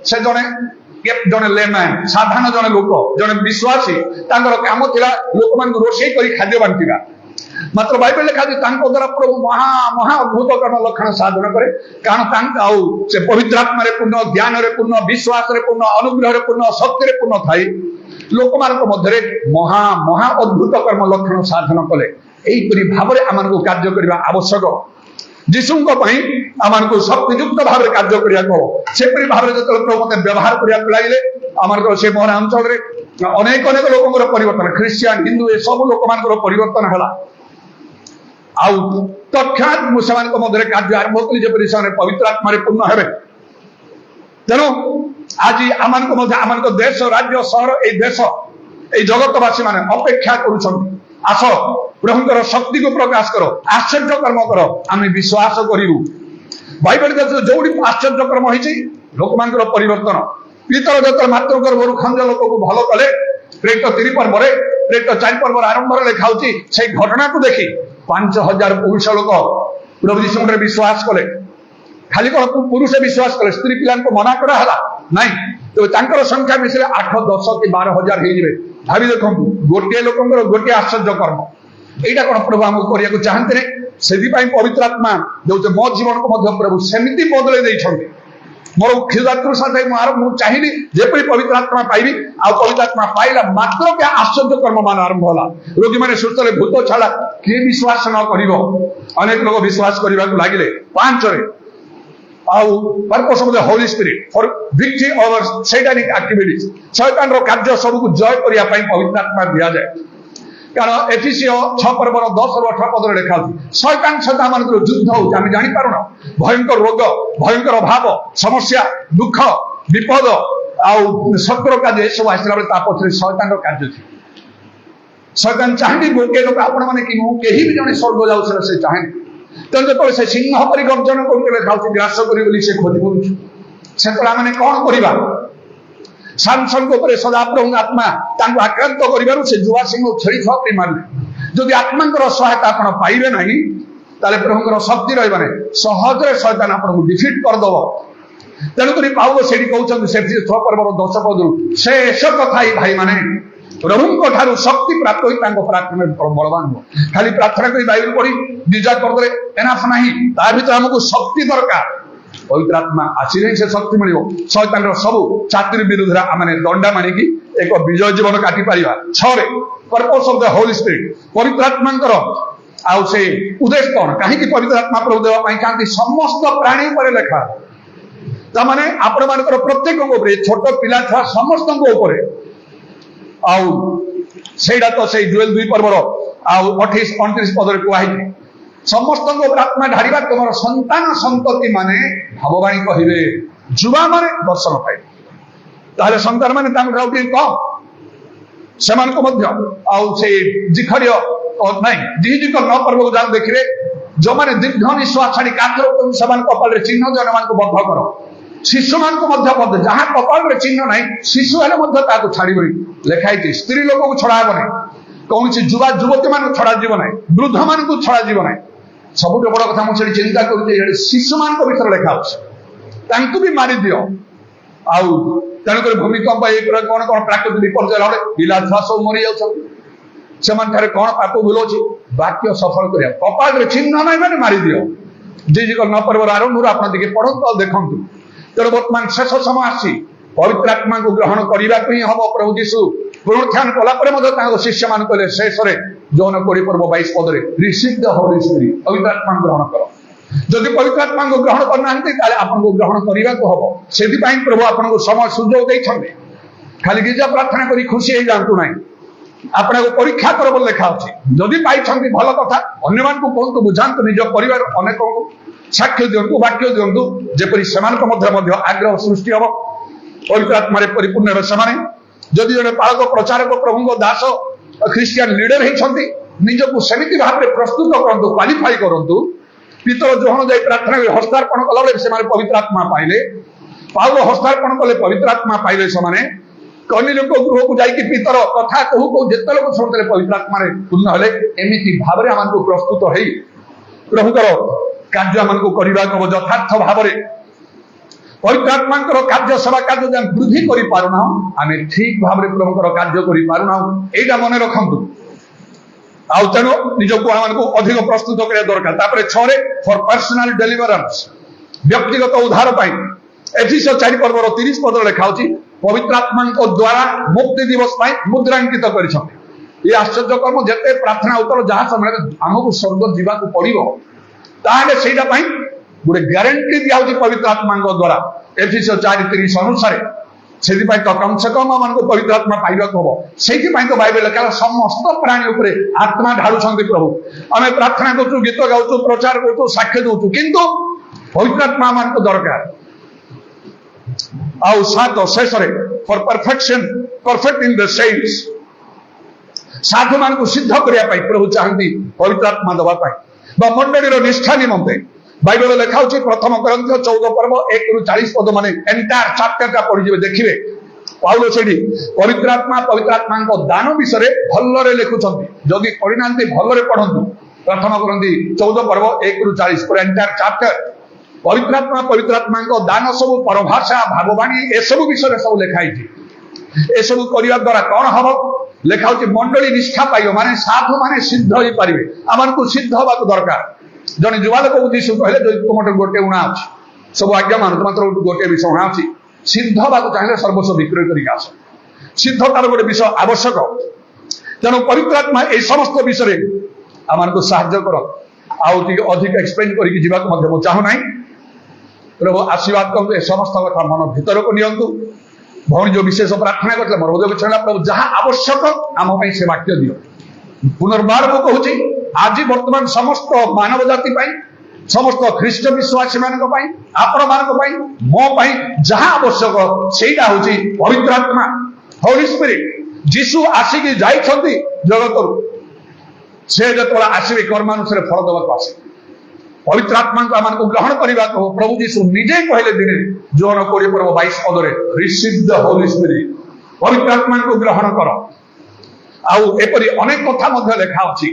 ସେ ଜଣେ ଲେମ୍ୟାନ, ସାଧାରଣ ଜଣେ ଲୋକ, ଜଣେ ବିଶ୍ୱାସୀ। ତାଙ୍କର କାମ ଥିଲା ଲୋକମାନଙ୍କୁ ରୋଷେଇ କରି ଖାଦ୍ୟ ବାଣ୍ଟିବା। ମାତ୍ର ବାଇବେଲ ଲେଖା ଅଛି ତାଙ୍କ ଦ୍ୱାରା ପ୍ରଭୁ ମହା ଅଦ୍ଭୁତ କର୍ମ ଲକ୍ଷଣ ସାଧନ କରେ। କାରଣ ତାଙ୍କ ଆଉ ସେ ପବିତ୍ର ଆତ୍ମାରେ ପୂର୍ଣ୍ଣ, ଜ୍ଞାନରେ ପୂର୍ଣ୍ଣ, ବିଶ୍ୱାସରେ ପୂର୍ଣ୍ଣ, ଅନୁଗ୍ରହରେ ପୂର୍ଣ୍ଣ, ଶକ୍ତିରେ ପୂର୍ଣ୍ଣ ଥାଇ ଲୋକମାନଙ୍କ ମଧ୍ୟରେ ମହା ଅଦ୍ଭୁତ କର୍ମ ଲକ୍ଷଣ ସାଧନ କଲେ। ଏହିପରି ଭାବରେ ଆମମାନଙ୍କୁ କାର୍ଯ୍ୟ କରିବା ଆବଶ୍ୟକ। ଯୀଶୁଙ୍କ ପାଇଁ ଆମମାନଙ୍କୁ ଶକ୍ତିଯୁକ୍ତ ଭାବରେ କାର୍ଯ୍ୟ କରିବାକୁ ହବ। ସେପରି ଭାବରେ ଯେତେବେଳେ ପ୍ରଭୁ ମତେ ବ୍ୟବହାର କରିବାକୁ ଲାଗିଲେ ଆମର ସେ ମହରା ଅଞ୍ଚଳରେ ଅନେକ ଲୋକଙ୍କର ପରିବର୍ତ୍ତନ, ଖ୍ରୀଷ୍ଟିଆନ, ହିନ୍ଦୁ ଏସବୁ ଲୋକମାନଙ୍କର ପରିବର୍ତ୍ତନ ହେଲା। ଆଉ ତତ୍କ୍ଷଣାତ୍ ମୁଁ ସେମାନଙ୍କ ମଧ୍ୟରେ କାର୍ଯ୍ୟ ଆରମ୍ଭ କଲି ଯେପରି ସେମାନେ ପବିତ୍ର ଆତ୍ମାରେ ପୂର୍ଣ୍ଣ ହେବେ। ତେଣୁ ଆଜି ଆମମାନଙ୍କ ମଧ୍ୟ ଆମମାନଙ୍କ ଦେଶ, ରାଜ୍ୟ, ସହର, ଏଇ ଦେଶ, ଏଇ ଜଗତବାସୀ ମାନେ ଅପେକ୍ଷା କରୁଛନ୍ତି। ଆସ ପ୍ରଭୁଙ୍କର ଶକ୍ତିକୁ ପ୍ରକାଶ କର, ଆଶ୍ଚର୍ଯ୍ୟ କର୍ମ କର, ଆମେ ବିଶ୍ୱାସ କରିବୁ। ବାଇବେଲ ଯୋଉଠି ଆଶ୍ଚର୍ଯ୍ୟ କର୍ମ ହେଇଛି ଲୋକମାନଙ୍କର ପରିବର୍ତ୍ତନ। ପିତର ଯେତେବେଳେ ମାତ୍ର ଗର୍ଭରୁ ଖଞ୍ଜ ଲୋକକୁ ଭଲ କଲେ, ପ୍ରେରିତ 3 ପର୍ବରେ, ପ୍ରେରିତ 4 ପର୍ବର ଆରମ୍ଭରେ ଲେଖା ହଉଛି ସେଇ ଘଟଣାକୁ ଦେଖି 5000 ପୁରୁଷ ଲୋକ ପ୍ରଭୁ ଯୀଶୁଙ୍କର ବିଶ୍ୱାସ କଲେ। ଖାଲି କଣ ପୁରୁଷ ବିଶ୍ୱାସ କଲେ, ସ୍ତ୍ରୀ ପିଲାଙ୍କୁ ମନା କରାହେଲା ନାଇଁ। ତେବେ ତାଙ୍କର ସଂଖ୍ୟା ମିଶିଲେ 8, 10 କି 12,000 ହେଇଯିବେ। ଭାବି ଦେଖନ୍ତୁ ଗୋଟିଏ ଲୋକଙ୍କର ଗୋଟିଏ ଆଶ୍ଚର୍ଯ୍ୟ କର୍ମ। এইটা কোন প্রভু আমাকে করিয়াକୁ ଚାହାନ୍ତିନି। ସେଥିପାଇଁ ପବିତ୍ର ଆତ୍ମା ଯୋଉ ମୋ ଜୀବନକୁ ମଧ୍ୟ ପ୍ରଭୁ ସେମିତି ବଦଳେଇ ଦେଇଛନ୍ତି। ମୋର କ୍ଷୁଧାତୃଷା ଥାଇ ମୁଁ ଚାହିଁଲି ଯେପରି ପବିତ୍ର ଆତ୍ମା ପାଇବି ଆଉ ପବିତ୍ର ଆତ୍ମା ପାଇଲା ମାତ୍ରକେ ଆଶ୍ଚର୍ଯ୍ୟ କର୍ମ ମାନ ଆରମ୍ଭ ହେଲା ରୋଗୀମାନେ ସୁସ୍ଥ ହେଲେ ଭୂତ ଛାଡା କିଏ ବିଶ୍ୱାସ ନ କରିବ ଅନେକ ଲୋକ ବିଶ୍ୱାସ କରିବାକୁ ଲାଗିଲେ 5ରେ ଆଉ purpose of the Holy Spirit for victory over satanic activities ଶୈତାନର କାର୍ଯ୍ୟ ସବୁକୁ ଜୟ କରିବା ପାଇଁ ପବିତ୍ର ଆତ୍ମା ଦିଆଯାଏ କାରଣ ଏଫିସିଓ 6 ପର୍ବର 10ରୁ 18 ପଦରେ ଲେଖା ଅଛି ଶୈତାନ ସହିତ ଆମମାନଙ୍କର ଯୁଦ୍ଧ ହଉଛି ଆମେ ଜାଣିପାରୁନା ଭୟଙ୍କର ରୋଗ ଭୟଙ୍କର ଅଭାବ ସମସ୍ୟା ଦୁଃଖ ବିପଦ ଆଉ ଶତ୍ରୁ କାର୍ଯ୍ୟ ଏସବୁ ଆସିଲା ବେଳେ ତା ପଛରେ ଶୈତାନର କାର୍ଯ୍ୟ ଥିଲା ଶୈତାନ ଚାହାନ୍ତି ଗୋଟିଏ ଲୋକ ଆପଣମାନେ କି ମୁଁ କେହି ବି ଜଣେ ସ୍ୱର୍ଗ ଯାଉ ସେଟା ସେ ଚାହେଁନି ତେଣୁ ଯେତେବେଳେ ସେ ସିଂହ ପରି ଗର୍ଜନ କରୁଥିଲେ ଖାଉଛି ଗ୍ରାସ କରି ବୋଲି ସେ ଖୋଜି କରୁଛୁ ସେତେବେଳେ ଆମେ କଣ କରିବା ସାମସନଙ୍କ ଉପରେ ସଦାପ୍ରଭୁଙ୍କ ଆତ୍ମା ତାଙ୍କୁ ଆକ୍ରାନ୍ତ କରିବାରୁ ସେ ଯୁବା ସିଂହ ଛେଳି ଛପରି ମାରିଲେ ଯଦି ଆତ୍ମାଙ୍କର ସହାୟତା ଆପଣ ପାଇବେ ନାହିଁ ତାହେଲେ ପ୍ରଭୁଙ୍କର ଶକ୍ତି ରହିବ ନାହିଁ ସହଜରେ ଶୈତାନ ଆପଣଙ୍କୁ ଡିଫିଟ୍ କରିଦବ ତେଣୁକରି ପାଉଲ ସେଠି କହୁଛନ୍ତି ସେ 6 ପର୍ବର 10 ପଦରୁ ଶେଷ କଥା ଏଇ ଭାଇମାନେ ପ୍ରଭୁଙ୍କ ଠାରୁ ଶକ୍ତି ପ୍ରାପ୍ତ ହୋଇ ତାଙ୍କ ପରାକ୍ରମରେ ବଳବାନ ହୁଅ ଖାଲି ପ୍ରାର୍ଥନା କରି ବାଇବେଲ ପଢି ନିଜା କରିଦେଲେ ଏନାଫ ନାହିଁ ତା ଭିତରେ ଆମକୁ ଶକ୍ତି ଦରକାର ପବିତ୍ର ଆତ୍ମା ଆସିଲେ ସେ ଶକ୍ତି ମିଳିବ ଶୈତାନର ସବୁ ଚାକିରି ବିରୁଦ୍ଧରେ ଆମେ ଦଣ୍ଡା ମାରିକି ଏକ ବିଜୟ ଜୀବନ କାଟି ପାରିବା 6ରେ purpose of the Holy Spirit ପବିତ୍ର ଆତ୍ମାଙ୍କର ଆଉ ସେ ଉଦ୍ଦେଶ୍ୟ କଣ କାହିଁକି ପବିତ୍ର ଆତ୍ମା ପ୍ରଭୁ ଦେବା ପାଇଁ ଚାହାନ୍ତି ସମସ୍ତ ପ୍ରାଣୀ ଉପରେ ଲେଖା ତାମାନେ ଆପଣମାନଙ୍କର ପ୍ରତ୍ୟେକଙ୍କ ଉପରେ ଛୋଟ ପିଲା ଛୁଆ ସମସ୍ତଙ୍କ ଉପରେ ଆଉ ସେଇଟା ତ ସେଇ ଜୁଏଲ 2 ପର୍ବର ଆଉ 28-29 ପଦରେ କୁହାଯାଇଛି ସମସ୍ତଙ୍କ ଉପରେ ଆତ୍ମା ଢାଳିବା ତୁମର ସନ୍ତାନ ସନ୍ତତି ମାନେ ଭାବବାଣୀ କହିବେ ଯୁବା ମାନେ ଦର୍ଶନ ପାଇବେ ତାହେଲେ ସନ୍ତାନ ମାନେ ତାଙ୍କ ଠାରୁ ଟିକେ କମ ସେମାନଙ୍କୁ ମଧ୍ୟ ଆଉ ସେଇ ଜିଖରୀୟ ନାଇଁ ଜିହିଜିକ 9 ପର୍ବକୁ ଯାହା ଦେଖିବେ ଯୋଉମାନେ ଦୀର୍ଘ ନିଶ୍ୱାସ ଛାଡି କାତର ସେମାନଙ୍କ କପାଳରେ ଚିହ୍ନ ସେମାନଙ୍କୁ ବଦ୍ଧ କର ଶିଶୁମାନଙ୍କୁ ମଧ୍ୟ ବଦ୍ଧ ଯାହା କପାଳରେ ଚିହ୍ନ ନାହିଁ ଶିଶୁ ହେଲେ ମଧ୍ୟ ତାକୁ ଛାଡିବନି ଲେଖା ହେଇଛି ସ୍ତ୍ରୀ ଲୋକକୁ ଛଡା ହେବ ନାହିଁ କୌଣସି ଯୁବା ଯୁବତୀ ମାନଙ୍କୁ ଛଡା ଯିବ ନାହିଁ ବୃଦ୍ଧ ମାନଙ୍କୁ ଛଡା ଯିବ ନାହିଁ ସବୁଠୁ ବଡ କଥା ମୁଁ ସେଠି ଚିନ୍ତା କରୁଛି ଶିଶୁମାନଙ୍କ ଭିତରେ ଲେଖା ଅଛି ତାଙ୍କୁ ବି ମାରିଦିଅ ଆଉ ତେଣୁକରି ଭୂମିକମ୍ପ ଏଇଗୁଡ଼ା କଣ କଣ ପ୍ରାକୃତିକ ବିପର୍ଯ୍ୟୟ ହେଲା ପିଲା ଛୁଆ ସବୁ ମରି ଯାଉଛନ୍ତି ସେମାନଠାରେ କଣ ପାପ ଭୁଲ ଅଛି ବାକ୍ୟ ସଫଳ କରିବା କପାଳରେ ଚିହ୍ନ ନାହିଁ ମାନେ ମାରିଦିଅ ଜିହିଜିକ 9 ପର୍ବର ଆରମ୍ଭରୁ ଆପଣ ଟିକେ ପଢନ୍ତୁ ଆଉ ଦେଖନ୍ତୁ ତେଣୁ ବର୍ତ୍ତମାନ ଶେଷ ସମୟ ଆସିଛି ପବିତ୍ର ଆତ୍ମାକୁ ଗ୍ରହଣ କରିବାକୁ ହିଁ ହବ ପ୍ରଭୁ ଯୀଶୁ ପୁନରୁତ୍ଥାନ କଲା ପରେ ମଧ୍ୟ ତାଙ୍କ ଶିଷ୍ୟମାନଙ୍କୁ କହିଲେ ଶେଷରେ ଯୌନ 20 ପର୍ବ 22 ପଦରେ ରିସିଭ୍ ଦ ହୋଲି ସ୍ପିରିଟ୍ ପବିତ୍ର ଆତ୍ମାକୁ ଗ୍ରହଣ କର ଯଦି ପବିତ୍ର ଆତ୍ମାକୁ ଗ୍ରହଣ କରୁନାହାନ୍ତି ତାହେଲେ ଆପଣଙ୍କୁ ଗ୍ରହଣ କରିବାକୁ ହବ ସେଥିପାଇଁ ପ୍ରଭୁ ଆପଣଙ୍କୁ ସମୟ ସୁଯୋଗ ଦେଇଛନ୍ତି ଖାଲି ଗିର୍ଜା ପ୍ରାର୍ଥନା କରି ଖୁସି ହେଇଯାଆନ୍ତୁ ନାହିଁ ଆପଣଙ୍କୁ ପରୀକ୍ଷା କର ବୋଲି ଲେଖା ଅଛି ଯଦି ପାଇଛନ୍ତି ଭଲ କଥା ଅନ୍ୟମାନଙ୍କୁ କୁହନ୍ତୁ ବୁଝାନ୍ତୁ ନିଜ ପରିବାର ଅନେକଙ୍କୁ ସାକ୍ଷ୍ୟ ଦିଅନ୍ତୁ ବାକ୍ୟ ଦିଅନ୍ତୁ ଯେପରି ସେମାନଙ୍କ ମଧ୍ୟ ଆଗ୍ରହ ସୃଷ୍ଟି ହବ ପବିତ୍ର ଆତ୍ମାରେ ପରିପୂର୍ଣ୍ଣ ହେବେ ସେମାନେ ଯଦି ଜଣେ ପାଳକ ପ୍ରଚାରକ ପ୍ରଭୁଙ୍କ ଦାସ ଖ୍ରୀଷ୍ଟିଆନ ଲିଡର ହେଇଛନ୍ତି ନିଜକୁ ସେମିତି ଭାବରେ ପ୍ରସ୍ତୁତ କରନ୍ତୁ କ୍ୱାଲିଫାଇ କରନ୍ତୁ ପିତଳ ଯୋହଣ ଯାଇ ପ୍ରାର୍ଥନା କରି ହସ୍ତାର୍ପଣ କଲାବେଳେ ସେମାନେ ପବିତ୍ର ଆତ୍ମା ପାଇଲେ ପାଉଲ ହସ୍ତାର୍ପଣ କଲେ ପବିତ୍ର ଆତ୍ମା ପାଇଲେ ସେମାନେ କର୍ଣ୍ଣିଲିୟଙ୍କ ଗୃହକୁ ଯାଇକି ପିତର କଥା କହୁ ଯେତେ ଲୋକ ଶୁଣୁଥିଲେ ପବିତ୍ର ଆତ୍ମାରେ ପୂର୍ଣ୍ଣ ହେଲେ ଏମିତି ଭାବରେ ଆମକୁ ପ୍ରସ୍ତୁତ ହେଇ ପ୍ରଭୁଙ୍କର କାର୍ଯ୍ୟ ଆମକୁ କରିବାକୁ ହବ ଯଥାର୍ଥ ଭାବରେ ପବିତ୍ର ଆତ୍ମାଙ୍କର କାର୍ଯ୍ୟ ସେବା କାର୍ଯ୍ୟ ଆମେ ବୃଦ୍ଧି କରିପାରୁନାହୁଁ ଆମେ ଠିକ ଭାବରେ ପ୍ରଭୁଙ୍କର କାର୍ଯ୍ୟ କରିପାରୁନାହୁଁ ଏଇଟା ମନେ ରଖନ୍ତୁ ଆଉ ତେଣୁ ନିଜକୁ ଆମମାନଙ୍କୁ ଅଧିକ ପ୍ରସ୍ତୁତ କରିବା ଦରକାର ତାପରେ 6ରେ ଫର ପର୍ସନାଲ ଡେଲିଭରାନ୍ସ ବ୍ୟକ୍ତିଗତ ଉଦ୍ଧାର ପାଇଁ ଏଫିସିଓ 4 ପର୍ବର 30 ପଦରେ ଲେଖା ଅଛି ପବିତ୍ର ଆତ୍ମାଙ୍କ ଦ୍ୱାରା ମୁକ୍ତି ଦିବସ ପାଇଁ ମୁଦ୍ରାଙ୍କିତ କରିଛନ୍ତି ଏ ଆଶ୍ଚର୍ଯ୍ୟ କର୍ମ ଯେତେ ପ୍ରାର୍ଥନା ଉତ୍ତର ଯାହା ସମୟରେ ଆମକୁ ସ୍ୱର୍ଗ ଯିବାକୁ ପଡିବ ତାହେଲେ ସେଇଟା ପାଇଁ ଗୋଟେ ଗ୍ୟାରେଣ୍ଟି ଦିଆହଉଛି ପବିତ୍ର ଆତ୍ମାଙ୍କ ଦ୍ୱାରା ଏଫିସିଓ 4:30 ଅନୁସାରେ ସେଥିପାଇଁ ତ କମ ସେ କମ ଆମମାନଙ୍କୁ ପବିତ୍ର ଆତ୍ମା ପାଇବାକୁ ହବ ସେଇଥିପାଇଁ ତ ବାଇବେଲ ଲେଖା ସମସ୍ତ ପ୍ରାଣୀ ଉପରେ ଆତ୍ମା ଢାଳୁଛନ୍ତି ପ୍ରଭୁ ଆମେ ପ୍ରାର୍ଥନା କରୁଛୁ ଗୀତ ଗାଉଛୁ ପ୍ରଚାର କରୁଛୁ ସାକ୍ଷ୍ୟ ଦଉଛୁ କିନ୍ତୁ ପବିତ୍ର ଆତ୍ମା ଆମମାନଙ୍କୁ ଦରକାର ଆଉ 7 ଶେଷରେ ଫର ପରଫେକ୍ସନ ପରଫେକ୍ଟ ଇନ ଦ ସେଣ୍ଟସ୍ ସାଧୁମାନଙ୍କୁ ସିଦ୍ଧ କରିବା ପାଇଁ ପ୍ରଭୁ ଚାହାନ୍ତି ପବିତ୍ର ଆତ୍ମା ଦେବା ପାଇଁ ବା ମଣ୍ଡଳୀର ନିଷ୍ଠା ନିମନ୍ତେ ବାଇବେଲ ଲେଖା ହଉଛି ପ୍ରଥମ କରନ୍ଥୀୟ 14 ପର୍ବ 1ରୁ 40 ପଦ ମାନେ ଏଣ୍ଟାୟାର ଚାପ୍ଟରଟା ପଢିଯିବେ ଦେଖିବେ ପାଉଲ ସେଠି ପବିତ୍ର ଆତ୍ମାଙ୍କ ଦାନ ବିଷୟରେ ଭଲରେ ଲେଖୁଛନ୍ତି ଯଦି ପଢିନାହାନ୍ତି ଭଲରେ ପଢନ୍ତୁ ପ୍ରଥମ କରନ୍ତି 14 ପର୍ବ 1ରୁ 40 ପୁରା ଏଣ୍ଟାୟାର ଚାପ୍ଟର ପବିତ୍ର ଆତ୍ମାଙ୍କ ଦାନ ସବୁ ପରଭାଷା ଭାବବାଣୀ ଏସବୁ ବିଷୟରେ ସବୁ ଲେଖା ହେଇଛି ଏସବୁ କରିବା ଦ୍ୱାରା କଣ ହବ ଲେଖା ହଉଛି ମଣ୍ଡଳୀ ନିଷ୍ଠା ପାଇବ ମାନେ ସାଧୁ ମାନେ ସିଦ୍ଧ ହେଇପାରିବେ ଆମକୁ ସିଦ୍ଧ ହେବାକୁ ଦରକାର ଜଣେ ଯୁବା ଲୋକକୁ ଯୀଶୁ କହିଲେ ଯଦି ତୁମଠୁ ଗୋଟେ ଉଣା ଅଛି सब आज्ञा मानते मात्र गोटे विषय हाँ अच्छी सिद्ध हवा चाहिए सर्वस्व विक्रय करके आस सिद्धतार गोटे विषय आवश्यक तेणु पवित्र आत्मा ये समस्त विषय आम साहाଯ୍ୟ कर अधिक एक्सप्लेन करके चाहूना प्रभु आशीर्वाद करते ए समस्त कथा मन भीतर को नियंतु भौणी जो विशेष प्रार्थना करते मोर हृदय छेड़ा प्रभु जहाँ आवश्यक आम से वाक्य दियो पुनर्बार मु कहूँ आज वर्तमान समस्त मानव जाति समस्त ख्रीष्ट विश्वासी मान आपण मान मो जहाँ आवश्यक सेटा हूँ पवित्र आत्मा होली स्पिरिट जीशु आसिकी जाइछंती जगत से जो आसवे कर्मानुसार फल देवा आसे पवित्र आत्मा को आम ग्रहण करने को प्रभु जीशु निजे कहले दिने जोन 20 पर्व 22 पदरे रिसीव द होली स्पिरिट पवित्र आत्मा को ग्रहण कर एपरी अनेक कथा लेखा अच्छी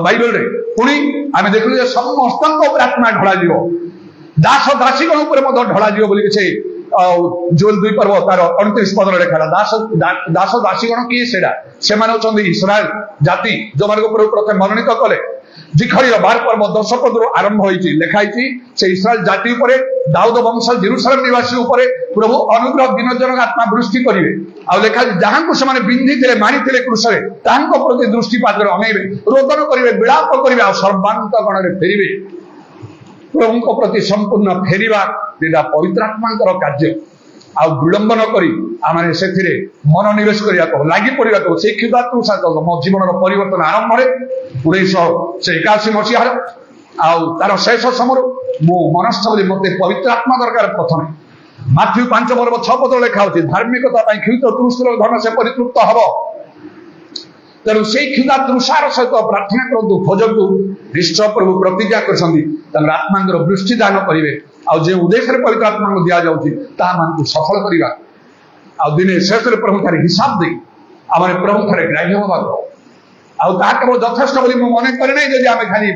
बाइबल रे पुणी आम देखल समस्त आत्मा ढला दास दासीगण ढला बोली से जोल 2 पर्व तार 29 पदर लेखा दास दासीगण किए से इस्राएल जाति जो प्रथम मनोनीत कले जिखरी 12 पर्व 10 पदर आरंभ होती लेखाई से इस्राएल जाति उपरे दाऊद वंश जेरूशलेम निवासी उपरे प्रभु अनुग्रह विनोदन आत्मा वृष्टि करेंगे लेखा जहाँ को से बिंधी थे मारी कृषे प्रति दृष्टिपात अनेबे रोदन करेंगे विलाप करेंगे सर्वांत गण में फेरवे प्रभु प्रति संपूर्ण फेरिबा एटा पवित्र आत्मा कार्य आ विलंब न करी आमे से मनोनिवेश करने लगी पड़ा से क्षुधातृषा मो जीवन परिवर्तन आरंभ 1981 मसीहार तार शेष समय मो मनस्थ बोली मत पवित्र आत्मा दरकार प्रथम माथ्यू 5 पर्व 6 पद लेखा धार्मिकता क्षुत तृष्ण धन से परितृप्त हम तेणु से क्षुधा तृषार सहित प्रार्थना करूँ खोजतु निश्चय प्रभु प्रतिज्ञा कर आत्मा वृष्टि दान करेंगे जो उद्देश्य पवित्र आत्मा को दि जाऊँगी सफल करवा दिने शेष प्रभु ठार हिसाब दे आम प्रभु ठार ग्राह्य हवा केवल यथेष्ट बोली मन करे जब आम खाली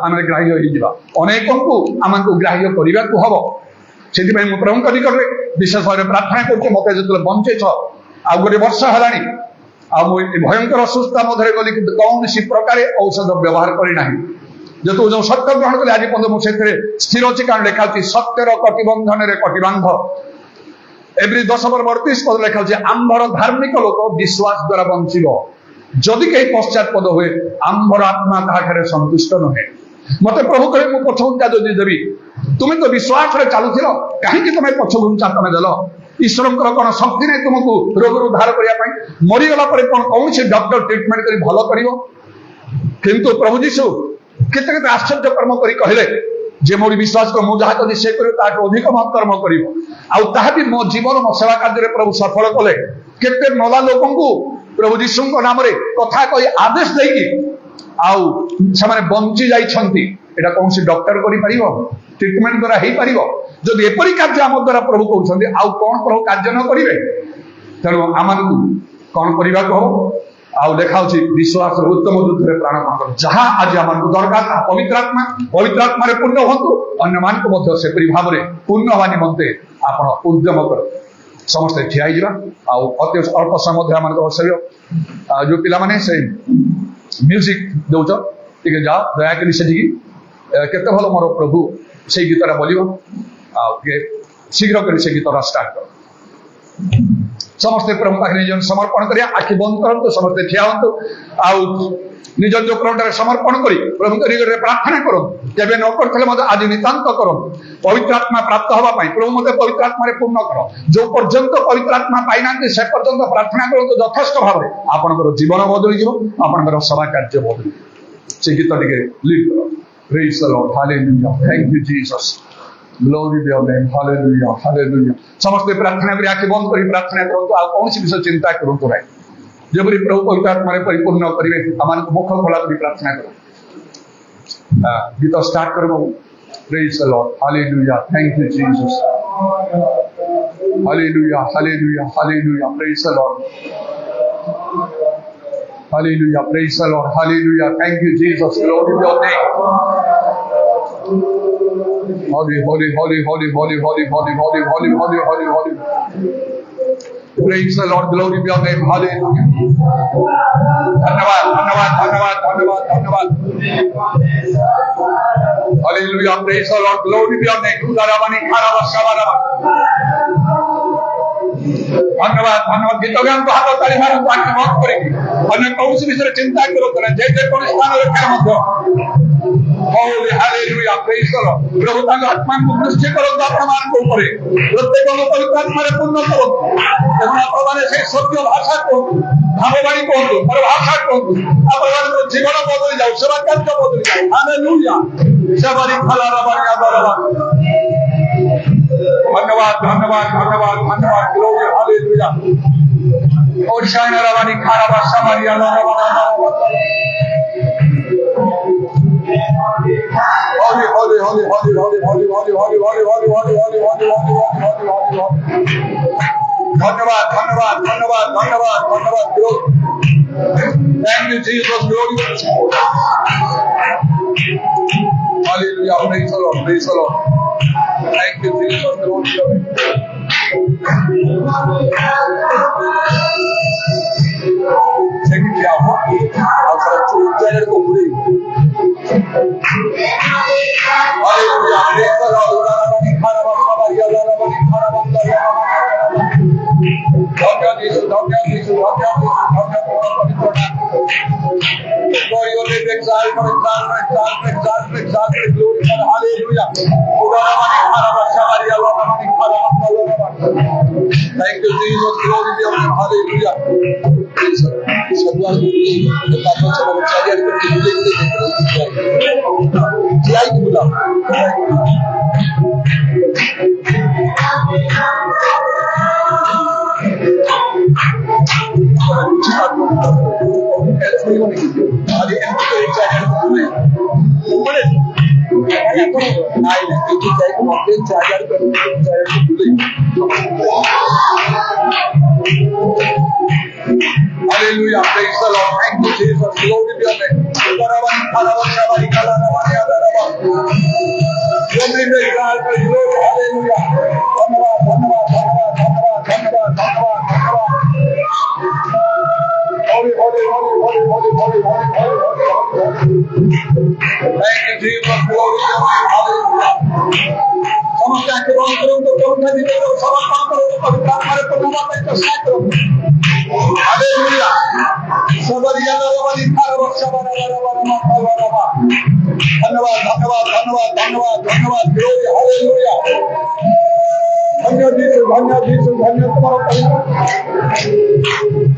आम ग्राह्य हो अनेक आमको ग्राह्य करने को हम से प्रभु निकट में विशेष भाव प्रार्थना कर मत जो बंचेछ आ गोटे वर्ष है भयंकर असुस्था मध्य गली कौन सी प्रकार औषध व्यवहार करना जो जो सत्य ग्रहण कले आज पर्यटन मुझे स्थिर अच्छी कारण लेखा सत्यर कटिबंधन कटिबांध एवरी 10 पर्व 38 पद लेखा आंभर धार्मिक लोक विश्वास द्वारा बंचिब जदि कहीं पश्चातपद हुए आंभर आत्मा ताहारे संतुष्ट नुहे मत प्रभु कहे मु पछघुंचा जदि देवी तुम्हें तो विश्वास रे चलुथिल कहीं तुम्हें पछघुंचा तुम देल ईश्वर कौन शक्ति नहीं तुमको रोग उद्धार करने मरीगला कौन से डॉक्टर ट्रिटमेंट कर भल कर किंतु प्रभु जीशु केते केते आश्चर्य कर्म करी कहले जे मोरी विश्वास कर मु जहा कदी से करियो ताठो अधिक महत् कर्म करियो आउ ताहा भी मो जीवन मो सेवा कार्य प्रभु सफल कले केते नला लोकंकु प्रभु जीशु को नाम रे कथा कहि आदेश देकी आउ से बंची जाइछंती एटा कौन से डॉक्टर करि परिबो ट्रिटमेंट द्वारा हे परिबो जदि एपरि कार्य आम द्वारा प्रभु कहउछंती आउ कोन प्रभु कार्य न करिवे तेणु आमनकु कोन करिबा को आउ देखा विश्वास उत्तम युद्ध में प्राणपण कर जहाँ आज आम दरकार पवित्र आत्मा पूर्ण हूँ अन्य मान को सेपरी भाव में पूर्ण हवा निमंते आप उद्यम कर समस्ते ठिया अति अल्प समय आम बसैब जो पिला से म्यूजिक दौच टे जाओ दयाकोरी से केते भल मोर प्रभु से गीतटा बोलो शीघ्र कर से गीतटा स्टार्ट कर समस्ते प्रभु पाखे निज समर्पण कर आखि बंद करूँ समस्ते ठिया हूँ निज जो प्रभु समर्पण कर प्रभु निकट प्रार्थना करूँ जब न करते आज नितांत करूँ पवित्र आत्मा प्राप्त हाँपाई प्रभु मत पवित्र आत्मा पूर्ण कर जो पर्यंत पवित्र आत्मा पाईना से पर्यंत प्रार्थना करूँ यथेष्ट भाव में आपंकर जीवन बदली आपंकर सभा कार्य बदली से गीत टे लीड कर Praise the Lord. Hallelujah. Thank you, Jesus. Glory be your name. Hallelujah. Hallelujah. समस्त प्रार्थना करी आंखें बंद करी प्रार्थना करो तो कौन सी विषय चिंता करो तो नहीं जब प्रभु पवित्र आत्मा परिपूर्ण करेंगे आम मुख खोला करी प्रार्थना करो गीत स्टार्ट करो Praise the Lord. Hallelujah. Thank you, Jesus. Hallelujah. Hallelujah. Hallelujah. Praise the Lord. Hallelujah. Praise the Lord. Hallelujah. Thank you, Jesus. Glory be your name. Holy, holy, holy, holy, holy, holy, holy, holy, holy, holy, holy, holy. Praise the Lord. Glory be your name. Hallelujah. धन्यवाद धन्यवाद धन्यवाद धन्यवाद धन्यवाद Hallelujah. Hallelujah. Praise the Lord. Glory be on name. Udarabani Karabashabaraba. धन्यवाद धन्यवाद गीत गान को हाथ ताली मारन ताकि मत करेगी अन्य कौन विषय चिंता करो करे जे जे कोन स्थान रखे मध्य होली हालेलुया प्रेज करो प्रभु तांग आत्मा को दृष्टि करो अपमान को ऊपर प्रत्येक को पवित्र आत्मा रे पूर्ण करो এবং আপনাদের সেই সত্য ভাষা को ভাববাণী को ভাষা को আপনাদের জীবন বদলে যাও সেবা কার্য বদলে যাও হালেলুয়া সবারই খালারা বাড়ি আদারা धन्यवाद धन्यवाद धन्यवाद धन्यवाद ग्लोरी हालेलुया और शायना रवानी खारा बादशाह मारिया होली होली होली होली होली होली होली होली होली होली होली होली होली होली धन्यवाद धन्यवाद धन्यवाद धन्यवाद धन्यवाद glory thank you Jesus glory hallelujah praise the Lord thank you Jesus glory check it out after two channel ko puri hallelujah praise the Lord urani khana baba bariya urani khana baba dhanya Jesus glory only exalt for exalt glory for hallelujah urani khana baba bariya urani khana baba thank you Jesus glory be on hallelujah सब्वास के पापा से बचाया करके जय खुदा అది ఎంత ఇచ్చాడు ऊपर ఆయన ఇది జైకు మొత్తం charger Hallelujah. Praise the Lord. Thank you, Jesus. Glory be on it. Glory be God. Hallelujah. Thank you, Jesus. Glory be on it. Hallelujah. समस्त आंखें बंद करो तो कौन सा दिखे तो समर्पण करो तो पवित्र आत्मा रे प्रभु माता को साथ करो हालेलुया सबरिया रवानी खारा बख्शा बरा धन्यवाद धन्यवाद धन्यवाद धन्यवाद धन्यवाद ग्लोरी हालेलुया धन्य जीसस धन्य तुम्हारा पवित्र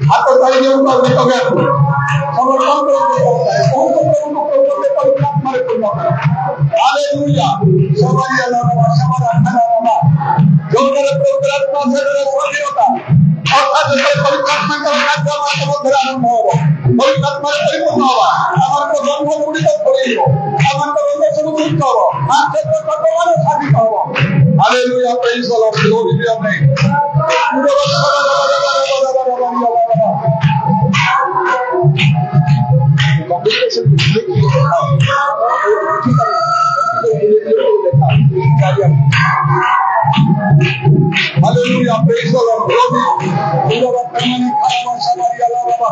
हाथ ताली दे ऊपर गीत गान समर्पण करो कौन को प्रभु को पवित्र आत्मा रे पूर्ण करो हालेलुया सबरिया रवानी जो मेरे पवित्र आत्मा से स्वाधीन होता অর্থাৎ পবিত্র আত্মা কার্য আমাদের মধ্যে আরম্ভ হবে পবিত্র আত্মার পরিপূর্ণ হওয়া আমার তো জন্ম মুড়িত করিব আমার তো রোগ সমুক্ত হব আর ক্ষেত্রে কতবার সাধিত হব hallelujah praise the Lord glory be on name communication Hallelujah, praise the Lord, glory. Udawa kamani khama samari Allah baba.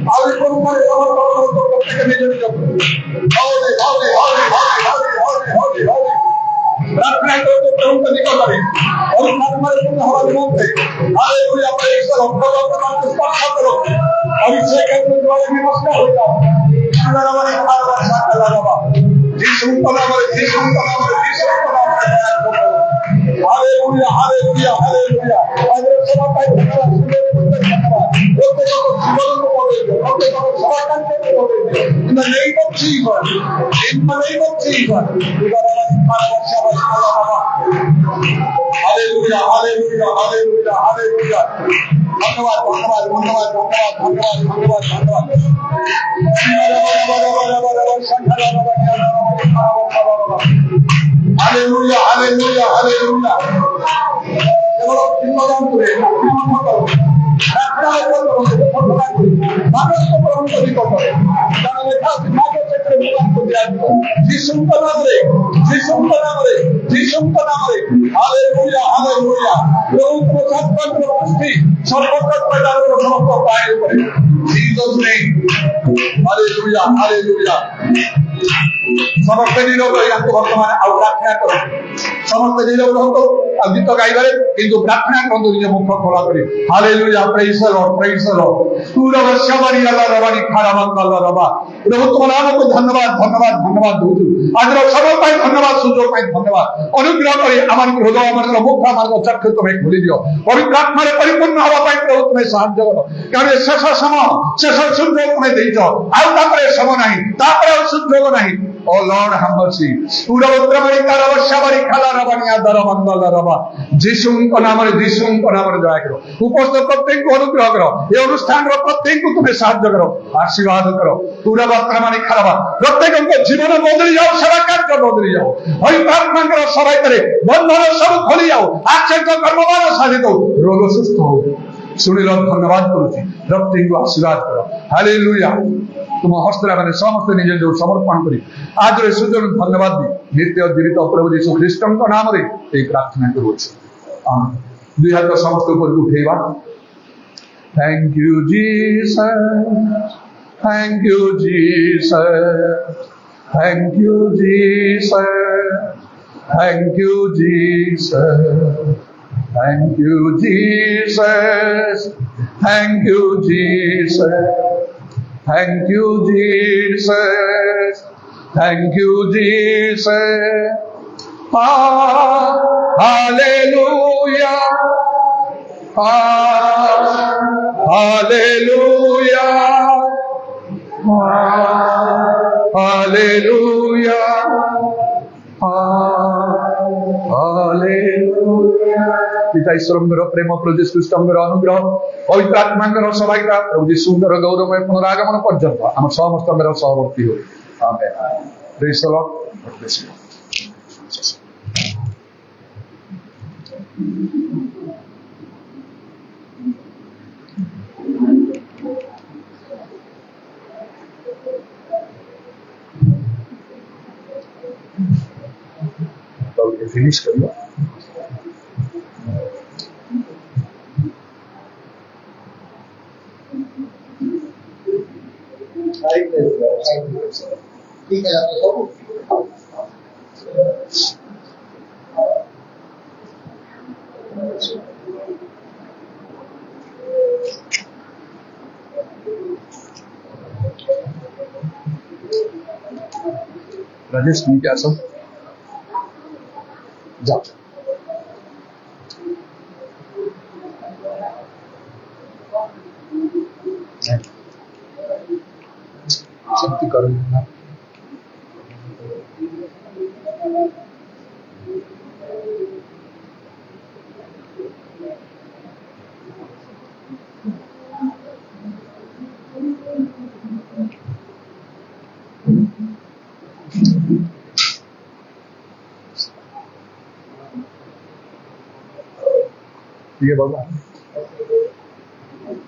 Aur kon mare amar ko proteke nejor job. Holy, holy, holy, holy, holy, holy, holy. प्रार्थना करो तो प्रभु का निकट करे और हमारे पूर्ण हमारे मन पे हालेलुया प्रेज द लॉर्ड प्रभु का नाम स्पर्श करो और इसे कहते द्वारा नमस्कार हो जाओ हमारे खाना साथ लगा यीशु का नाम हालेलुया हालेलुया हालेलुया अगर सब का धन्यवाद in the name of Jesus in the name of Jesus hallelujah hallelujah hallelujah hallelujah धन्यवाद धन्यवाद धन्यवाद धन्यवाद धन्यवाद धन्यवाद Hallelujah, hallelujah, hallelujah. Kalau kita orang tu, kita orang মানুষ তো প্রভু নিকট কারণ এটা সমাজের ক্ষেত্রে মুক্তি দিয়াছে যিশুর নামে হালেলুয়া হালেলুয়া প্রভু প্রসাদ পুষ্টি সর্বত্র প্রদান সমস্ত পায়ের উপরে জিসাস নেম হালেলুয়া হালেলুয়া ସମସ୍ତେ ନିରୋଗ ହୋଇଯାନ୍ତୁ ବର୍ତ୍ତମାନ ଆଉ ପ୍ରାର୍ଥନା କରନ୍ତୁ ସମସ୍ତେ ନିରୋଗ ରୁହନ୍ତୁ ଆଉ ଗୀତ ଗାଇବାରେ କିନ୍ତୁ ପ୍ରାର୍ଥନା କରନ୍ତୁ ନିଜ ମୁଖ ଖୋଲା କରି ହାଲେଲୁୟା ପ୍ରେଇଜ ଦ ଲର୍ଡ ତୁର ବଶ୍ୟବାରୀ ଆଲା ରବାଣୀ ଖାରାମଙ୍ଗଲ ରବା ପ୍ରଭୁ ତୁମ ନାମକୁ ଧନ୍ୟବାଦ ଧନ୍ୟବାଦ ଧନ୍ୟବାଦ ଦଉଛୁ ଆଜିର ସମୟ ପାଇଁ ଧନ୍ୟବାଦ ସୁଯୋଗ ପାଇଁ ଧନ୍ୟବାଦ ଅନୁଗ୍ରହ କରି ଆମମାନଙ୍କ ହୃଦୟ ଆମମାନଙ୍କ ମୁଖ ଆମମାନଙ୍କ ଚକ୍ଷୁ ତୁମେ ଖୋଲି ଦିଅ ପବିତ୍ର ଆତ୍ମାରେ ପରିପୂର୍ଣ୍ଣ ହେବା ପାଇଁ ପ୍ରଭୁ ତୁମେ ସାହାଯ୍ୟ କର କାରଣ ଶେଷ ସମୟ ଶେଷ ସୁଯୋଗ ତୁମେ ଦେଇଛ ଆଉ ତାପରେ ସମୟ ନାହିଁ ତାପରେ ଆଉ ସୁଯୋଗ ନାହିଁ ଓ ଲର୍ଡ ହ୍ୟାଭ୍ ମର୍ସି ଉରବତ୍ରମଣି କାରବଶ୍ୟାବାରୀ ଖାଲା ରବାଣୀ ଆଦର ମଙ୍ଗଲ ରବା ଯୀଶୁଙ୍କ ନାମରେ ଦୟା କର ଉପସ୍ଥିତ ପ୍ରତ୍ୟେକଙ୍କୁ ଅନୁଗ୍ରହ କର ଏ ଅନୁଷ୍ଠାନର ପ୍ରତ୍ୟେକଙ୍କୁ ତୁମେ ସାହାଯ୍ୟ କର ଆଶୀର୍ବାଦ କର ଉରବତ୍ରମଣି ଖାରବା ପ୍ରତ୍ୟେକଙ୍କ ଜୀବନ ବଦଳି ଯାଉ ସେବା କାର୍ଯ୍ୟ ବଦଳି ଯାଉ ହରିପାତ୍ମାଙ୍କର ସହାୟତାରେ ବନ୍ଧନ ସବୁ ଖୋଲି ଯାଉ ଆଶ୍ଚର୍ଯ୍ୟ କର୍ମମାନ ସାଧିତ ରୋଗ ସୁସ୍ଥ ହଉ ଶୁଣିଲ ଧନ୍ୟବାଦ କରୁଛି ପ୍ରତ୍ୟେକଙ୍କୁ ଆଶୀର୍ବାଦ କର ହାଲେଲୁୟା ତୁମ ହସ୍ତରେ ମାନେ ସମସ୍ତେ ନିଜ ଯୋଉ ସମର୍ପଣ କରି ଆଜିର ସୁଯୋଗ ଧନ୍ୟବାଦ ଦି ନିତ୍ୟ ଜୀବିତ ପ୍ରଭୁ ଯୀଶୁ ଖ୍ରୀଷ୍ଟଙ୍କ ନାମରେ ଏହି ପ୍ରାର୍ଥନା କରୁଅଛୁ ଦୁଇ ହାତ ସମସ୍ତ ଉପରକୁ ଉଠେଇବା Thank you, Jesus. Thank you, Jesus. Thank you, Jesus. Thank you, Jesus. Thank you, Jesus. Thank you, Jesus. Thank you, Jesus. Thank you, Jesus. Hallelujah. Hallelujah. Hallelujah. Hallelujah. पिता ईश्वरଙ୍କର ପ୍ରେମ ପ୍ରଭୁ ଯୀଶୁ ଖ୍ରୀଷ୍ଟଙ୍କର ଅନୁଗ୍ରହ ପବିତ୍ର ଆତ୍ମାଙ୍କର ସହାୟତା ପ୍ରଭୁ ଯୀଶୁଙ୍କର ଗୌରବମୟ ପୁନରାଗମନ ପର୍ଯ୍ୟନ୍ତ ଆମ ସମସ୍ତଙ୍କର ସହବର୍ତ୍ତୀ ହୋଇ amen praise the Lord God bless you finish करिए ठीक है राजेश नहीं क्या सब जाओ शक्ति करो ये बाबा